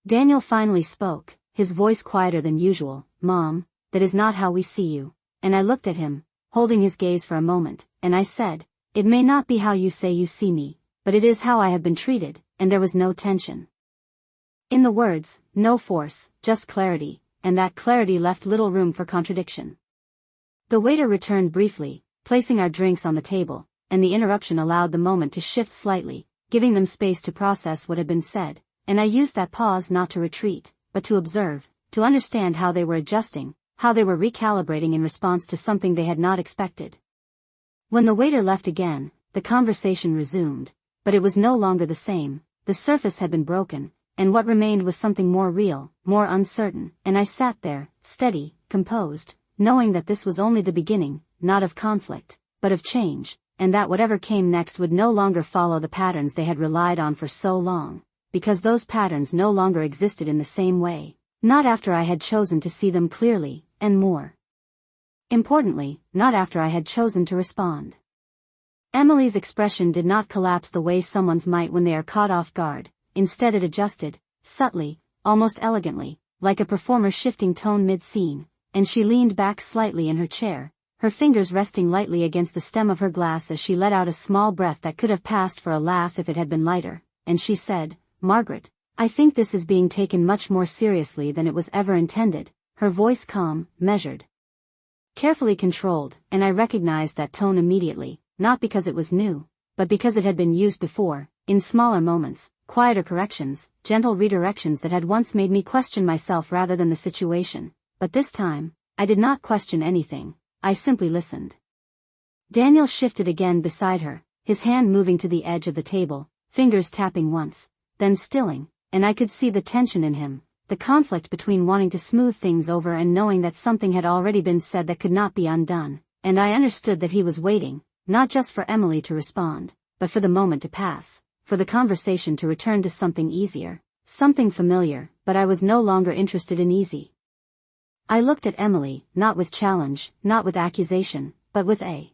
Daniel finally spoke, his voice quieter than usual. "Mom, that is not how we see you." And I looked at him, holding his gaze for a moment, and I said, "It may not be how you say you see me, but it is how I have been treated," and there was no tension. In the words, no force, just clarity, and that clarity left little room for contradiction. The waiter returned briefly, placing our drinks on the table, and the interruption allowed the moment to shift slightly, giving them space to process what had been said, and I used that pause not to retreat, but to observe, to understand how they were adjusting, how they were recalibrating in response to something they had not expected. When the waiter left again, the conversation resumed, but it was no longer the same. The surface had been broken, and what remained was something more real, more uncertain, and I sat there, steady, composed, knowing that this was only the beginning, not of conflict, but of change, and that whatever came next would no longer follow the patterns they had relied on for so long, because those patterns no longer existed in the same way, not after I had chosen to see them clearly, and more importantly, not after I had chosen to respond. Emily's expression did not collapse the way someone's might when they are caught off guard. Instead it adjusted, subtly, almost elegantly, like a performer shifting tone mid-scene, and she leaned back slightly in her chair, her fingers resting lightly against the stem of her glass as she let out a small breath that could have passed for a laugh if it had been lighter, and she said, "Margaret, I think this is being taken much more seriously than it was ever intended," her voice calm, measured, carefully controlled, and I recognized that tone immediately, not because it was new, but because it had been used before, in smaller moments, quieter corrections, gentle redirections that had once made me question myself rather than the situation, but this time, I did not question anything, I simply listened. Daniel shifted again beside her, his hand moving to the edge of the table, fingers tapping once, then stilling, and I could see the tension in him, the conflict between wanting to smooth things over and knowing that something had already been said that could not be undone, and I understood that he was waiting, not just for Emily to respond, but for the moment to pass, for the conversation to return to something easier, something familiar, but I was no longer interested in easy. I looked at Emily, not with challenge, not with accusation, but with a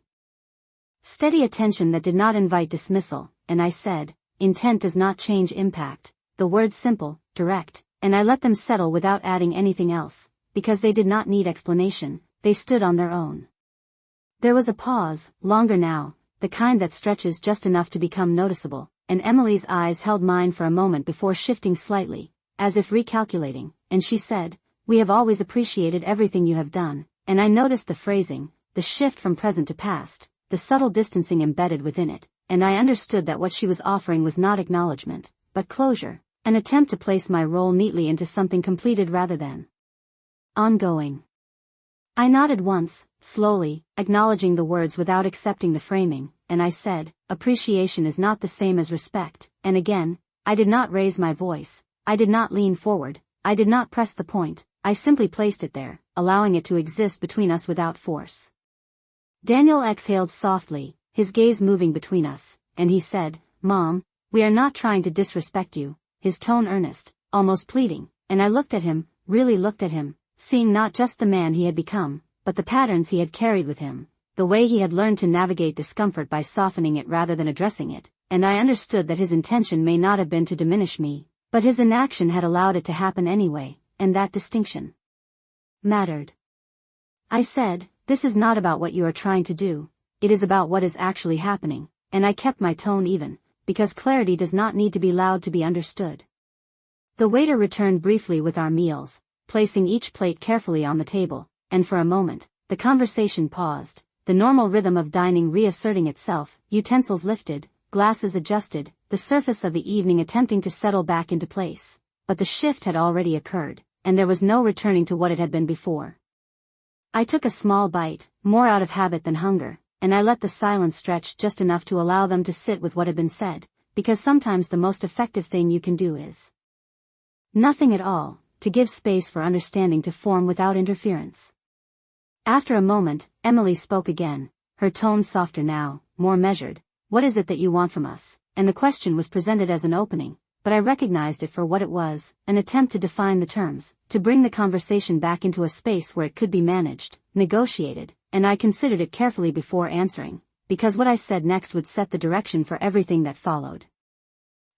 steady attention that did not invite dismissal, and I said, "Intent does not change impact," the words simple, direct, and I let them settle without adding anything else, because they did not need explanation, they stood on their own. There was a pause, longer now, the kind that stretches just enough to become noticeable, and Emily's eyes held mine for a moment before shifting slightly, as if recalculating, and she said, "We have always appreciated everything you have done," and I noticed the phrasing, the shift from present to past, the subtle distancing embedded within it, and I understood that what she was offering was not acknowledgement, but closure, an attempt to place my role neatly into something completed rather than ongoing. I nodded once, slowly, acknowledging the words without accepting the framing, and I said, "Appreciation is not the same as respect," and again, I did not raise my voice, I did not lean forward, I did not press the point, I simply placed it there, allowing it to exist between us without force. Daniel exhaled softly, his gaze moving between us, and he said, "Mom, we are not trying to disrespect you," his tone earnest, almost pleading, and I looked at him, really looked at him, seeing not just the man he had become, but the patterns he had carried with him, the way he had learned to navigate discomfort by softening it rather than addressing it, and I understood that his intention may not have been to diminish me, but his inaction had allowed it to happen anyway, and that distinction mattered. I said, "This is not about what you are trying to do, it is about what is actually happening," and I kept my tone even, because clarity does not need to be loud to be understood. The waiter returned briefly with our meals, placing each plate carefully on the table, and for a moment, the conversation paused, the normal rhythm of dining reasserting itself, utensils lifted, glasses adjusted, the surface of the evening attempting to settle back into place. But the shift had already occurred, and there was no returning to what it had been before. I took a small bite, more out of habit than hunger, and I let the silence stretch just enough to allow them to sit with what had been said, because sometimes the most effective thing you can do is nothing at all, to give space for understanding to form without interference. After a moment, Emily spoke again, her tone softer now, more measured. "What is it that you want from us?" And the question was presented as an opening, but I recognized it for what it was, an attempt to define the terms, to bring the conversation back into a space where it could be managed, negotiated, and I considered it carefully before answering, because what I said next would set the direction for everything that followed.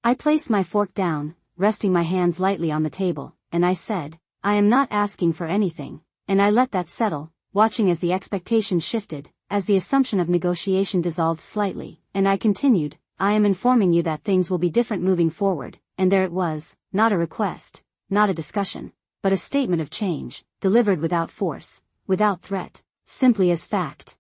I placed my fork down, resting my hands lightly on the table, and I said, "I am not asking for anything," and I let that settle, watching as the expectation shifted, as the assumption of negotiation dissolved slightly, and I continued, "I am informing you that things will be different moving forward," and there it was, not a request, not a discussion, but a statement of change, delivered without force, without threat, simply as fact.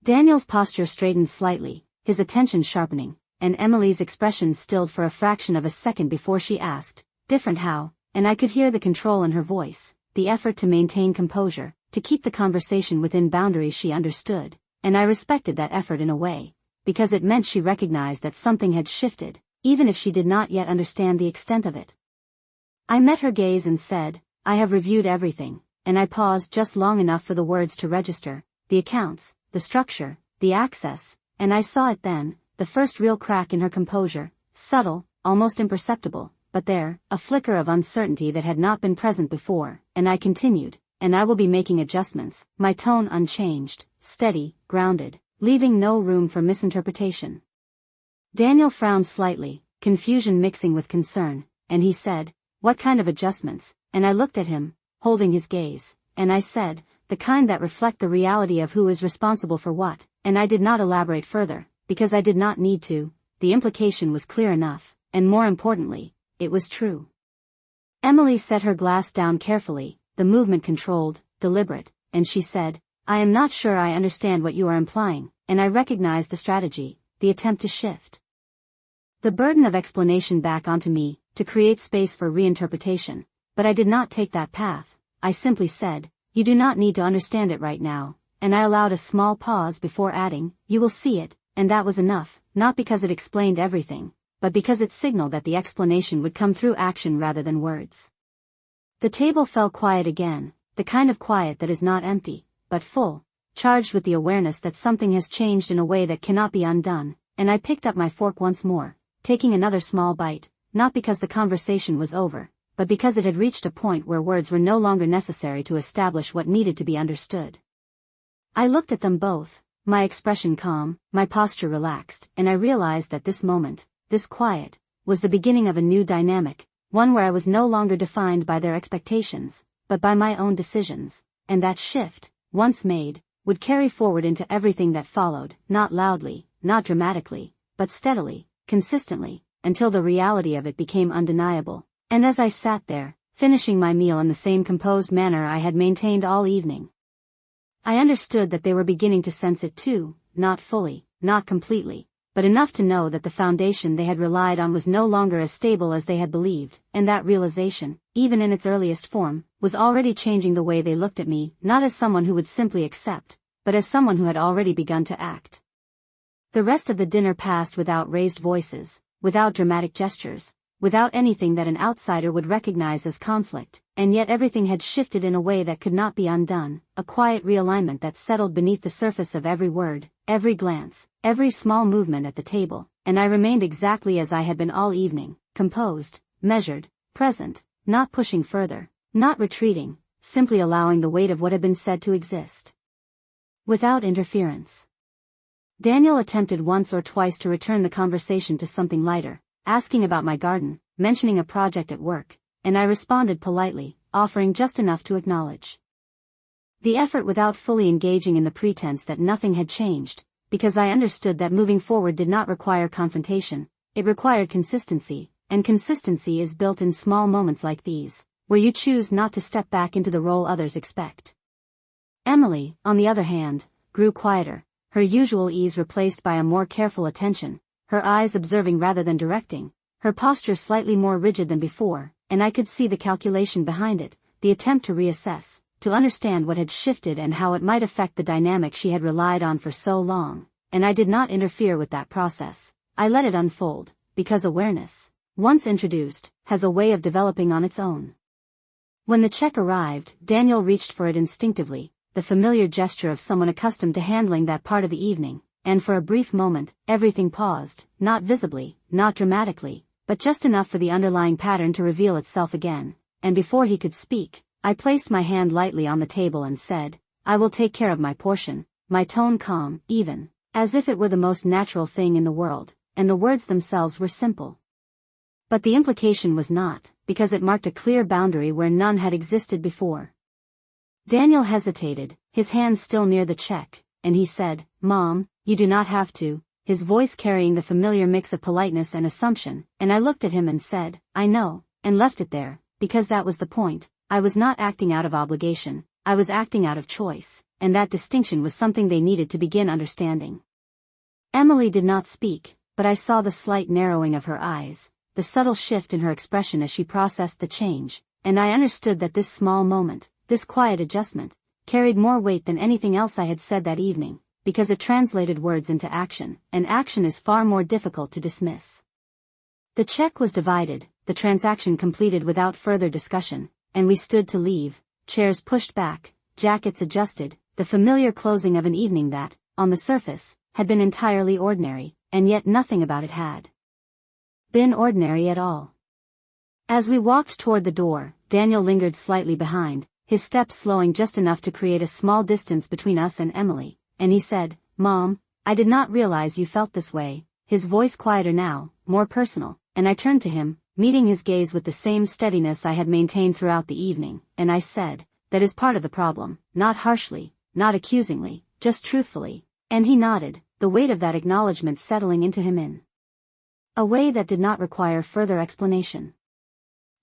Daniel's posture straightened slightly, his attention sharpening, and Emily's expression stilled for a fraction of a second before she asked, "Different how?" And I could hear the control in her voice, the effort to maintain composure, to keep the conversation within boundaries she understood, and I respected that effort in a way, because it meant she recognized that something had shifted, even if she did not yet understand the extent of it. I met her gaze and said, "I have reviewed everything," and I paused just long enough for the words to register, the accounts, the structure, the access, and I saw it then, the first real crack in her composure, subtle, almost imperceptible, but there, a flicker of uncertainty that had not been present before, and I continued, "And I will be making adjustments," my tone unchanged, steady, grounded, leaving no room for misinterpretation. Daniel frowned slightly, confusion mixing with concern, and he said, "What kind of adjustments?" And I looked at him, holding his gaze, and I said, "The kind that reflect the reality of who is responsible for what," and I did not elaborate further, because I did not need to, the implication was clear enough, and more importantly, it was true. Emily set her glass down carefully, the movement controlled, deliberate, and she said, "I am not sure I understand what you are implying," and I recognized the strategy, the attempt to shift the burden of explanation back onto me, to create space for reinterpretation, but I did not take that path. I simply said, "You do not need to understand it right now," and I allowed a small pause before adding, "You will see it," and that was enough, not because it explained everything, but because it signaled that the explanation would come through action rather than words. The table fell quiet again, the kind of quiet that is not empty, but full, charged with the awareness that something has changed in a way that cannot be undone, and I picked up my fork once more, taking another small bite, not because the conversation was over, but because it had reached a point where words were no longer necessary to establish what needed to be understood. I looked at them both, my expression calm, my posture relaxed, and I realized that this moment, this quiet, was the beginning of a new dynamic, one where I was no longer defined by their expectations, but by my own decisions, and that shift, once made, would carry forward into everything that followed, not loudly, not dramatically, but steadily, consistently, until the reality of it became undeniable. And as I sat there, finishing my meal in the same composed manner I had maintained all evening, I understood that they were beginning to sense it too, not fully, not completely, but enough to know that the foundation they had relied on was no longer as stable as they had believed, and that realization, even in its earliest form, was already changing the way they looked at me, not as someone who would simply accept, but as someone who had already begun to act. The rest of the dinner passed without raised voices, without dramatic gestures, without anything that an outsider would recognize as conflict, and yet everything had shifted in a way that could not be undone, a quiet realignment that settled beneath the surface of every word, every glance, every small movement at the table, and I remained exactly as I had been all evening, composed, measured, present, not pushing further, not retreating, simply allowing the weight of what had been said to exist, without interference. Daniel attempted once or twice to return the conversation to something lighter, asking about my garden, mentioning a project at work, and I responded politely, offering just enough to acknowledge the effort without fully engaging in the pretense that nothing had changed, because I understood that moving forward did not require confrontation, it required consistency, and consistency is built in small moments like these, where you choose not to step back into the role others expect. Emily, on the other hand, grew quieter, her usual ease replaced by a more careful attention, her eyes observing rather than directing, her posture slightly more rigid than before, and I could see the calculation behind it, the attempt to reassess, to understand what had shifted and how it might affect the dynamic she had relied on for so long, and I did not interfere with that process. I let it unfold, because awareness, once introduced, has a way of developing on its own. When the check arrived, Daniel reached for it instinctively, the familiar gesture of someone accustomed to handling that part of the evening, and for a brief moment, everything paused, not visibly, not dramatically, but just enough for the underlying pattern to reveal itself again, and before he could speak, I placed my hand lightly on the table and said, "I will take care of my portion," my tone calm, even, as if it were the most natural thing in the world, and the words themselves were simple. But the implication was not, because it marked a clear boundary where none had existed before. Daniel hesitated, his hand still near the check, and he said, "Mom, you do not have to," his voice carrying the familiar mix of politeness and assumption, and I looked at him and said, "I know," and left it there, because that was the point. I was not acting out of obligation, I was acting out of choice, and that distinction was something they needed to begin understanding. Emily did not speak, but I saw the slight narrowing of her eyes, the subtle shift in her expression as she processed the change, and I understood that this small moment, this quiet adjustment, carried more weight than anything else I had said that evening, because it translated words into action, and action is far more difficult to dismiss. The check was divided, the transaction completed without further discussion, and we stood to leave, chairs pushed back, jackets adjusted, the familiar closing of an evening that, on the surface, had been entirely ordinary, and yet nothing about it had been ordinary at all. As we walked toward the door, Daniel lingered slightly behind, his steps slowing just enough to create a small distance between us and Emily, and he said, "Mom, I did not realize you felt this way," his voice quieter now, more personal, and I turned to him, meeting his gaze with the same steadiness I had maintained throughout the evening, and I said, "That is part of the problem," not harshly, not accusingly, just truthfully, and he nodded, the weight of that acknowledgement settling into him in a way that did not require further explanation.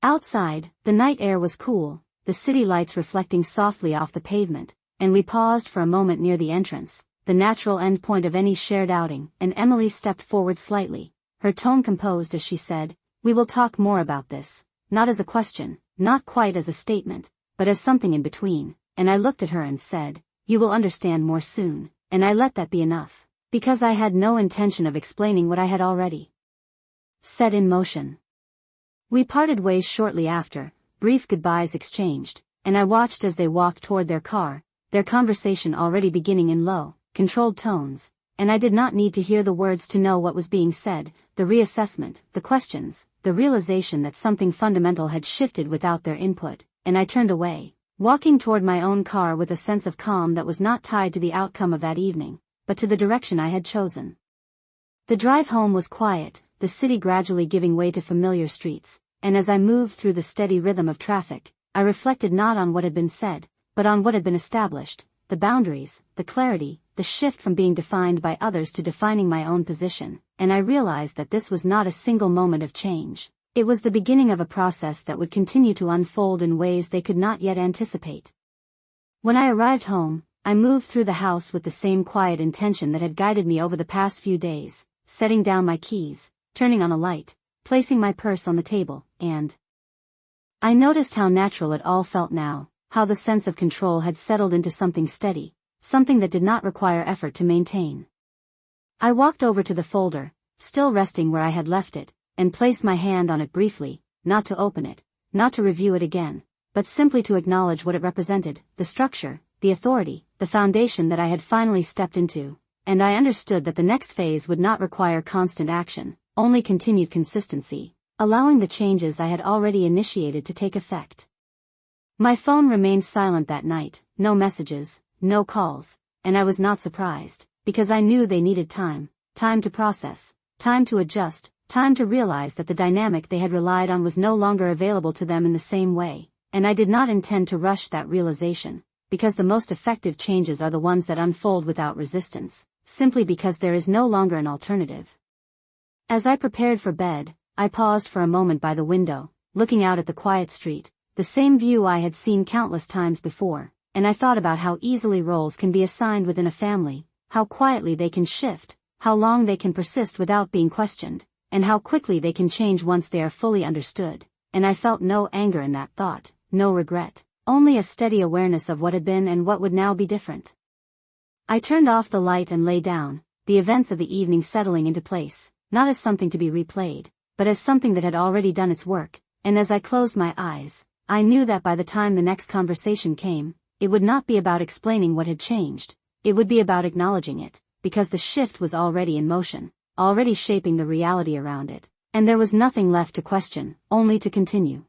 Outside, the night air was cool, the city lights reflecting softly off the pavement, and we paused for a moment near the entrance, the natural end point of any shared outing, and Emily stepped forward slightly, her tone composed as she said, "We will talk more about this," not as a question, not quite as a statement, but as something in between, and I looked at her and said, "You will understand more soon," and I let that be enough, because I had no intention of explaining what I had already set in motion. We parted ways shortly after, brief goodbyes exchanged, and I watched as they walked toward their car, their conversation already beginning in low, controlled tones, and I did not need to hear the words to know what was being said, the reassessment, the questions, the realization that something fundamental had shifted without their input, and I turned away, walking toward my own car with a sense of calm that was not tied to the outcome of that evening, but to the direction I had chosen. The drive home was quiet, the city gradually giving way to familiar streets, and as I moved through the steady rhythm of traffic, I reflected not on what had been said, but on what had been established, the boundaries, the clarity, the shift from being defined by others to defining my own position, and I realized that this was not a single moment of change. It was the beginning of a process that would continue to unfold in ways they could not yet anticipate. When I arrived home, I moved through the house with the same quiet intention that had guided me over the past few days, setting down my keys, turning on a light, placing my purse on the table, and I noticed how natural it all felt now, how the sense of control had settled into something steady, something that did not require effort to maintain. I walked over to the folder, still resting where I had left it, and placed my hand on it briefly, not to open it, not to review it again, but simply to acknowledge what it represented, the structure, the authority, the foundation that I had finally stepped into, and I understood that the next phase would not require constant action, only continued consistency, allowing the changes I had already initiated to take effect. My phone remained silent that night, no messages, no calls, and I was not surprised, because I knew they needed time to process, time to adjust, time to realize that the dynamic they had relied on was no longer available to them in the same way, and I did not intend to rush that realization, because the most effective changes are the ones that unfold without resistance, simply because there is no longer an alternative. As I prepared for bed, I paused for a moment by the window, looking out at the quiet street, the same view I had seen countless times before, and I thought about how easily roles can be assigned within a family, how quietly they can shift, how long they can persist without being questioned, and how quickly they can change once they are fully understood, and I felt no anger in that thought, no regret, only a steady awareness of what had been and what would now be different. I turned off the light and lay down, the events of the evening settling into place, not as something to be replayed, but as something that had already done its work, and as I closed my eyes, I knew that by the time the next conversation came, it would not be about explaining what had changed, it would be about acknowledging it, because the shift was already in motion, already shaping the reality around it, and there was nothing left to question, only to continue.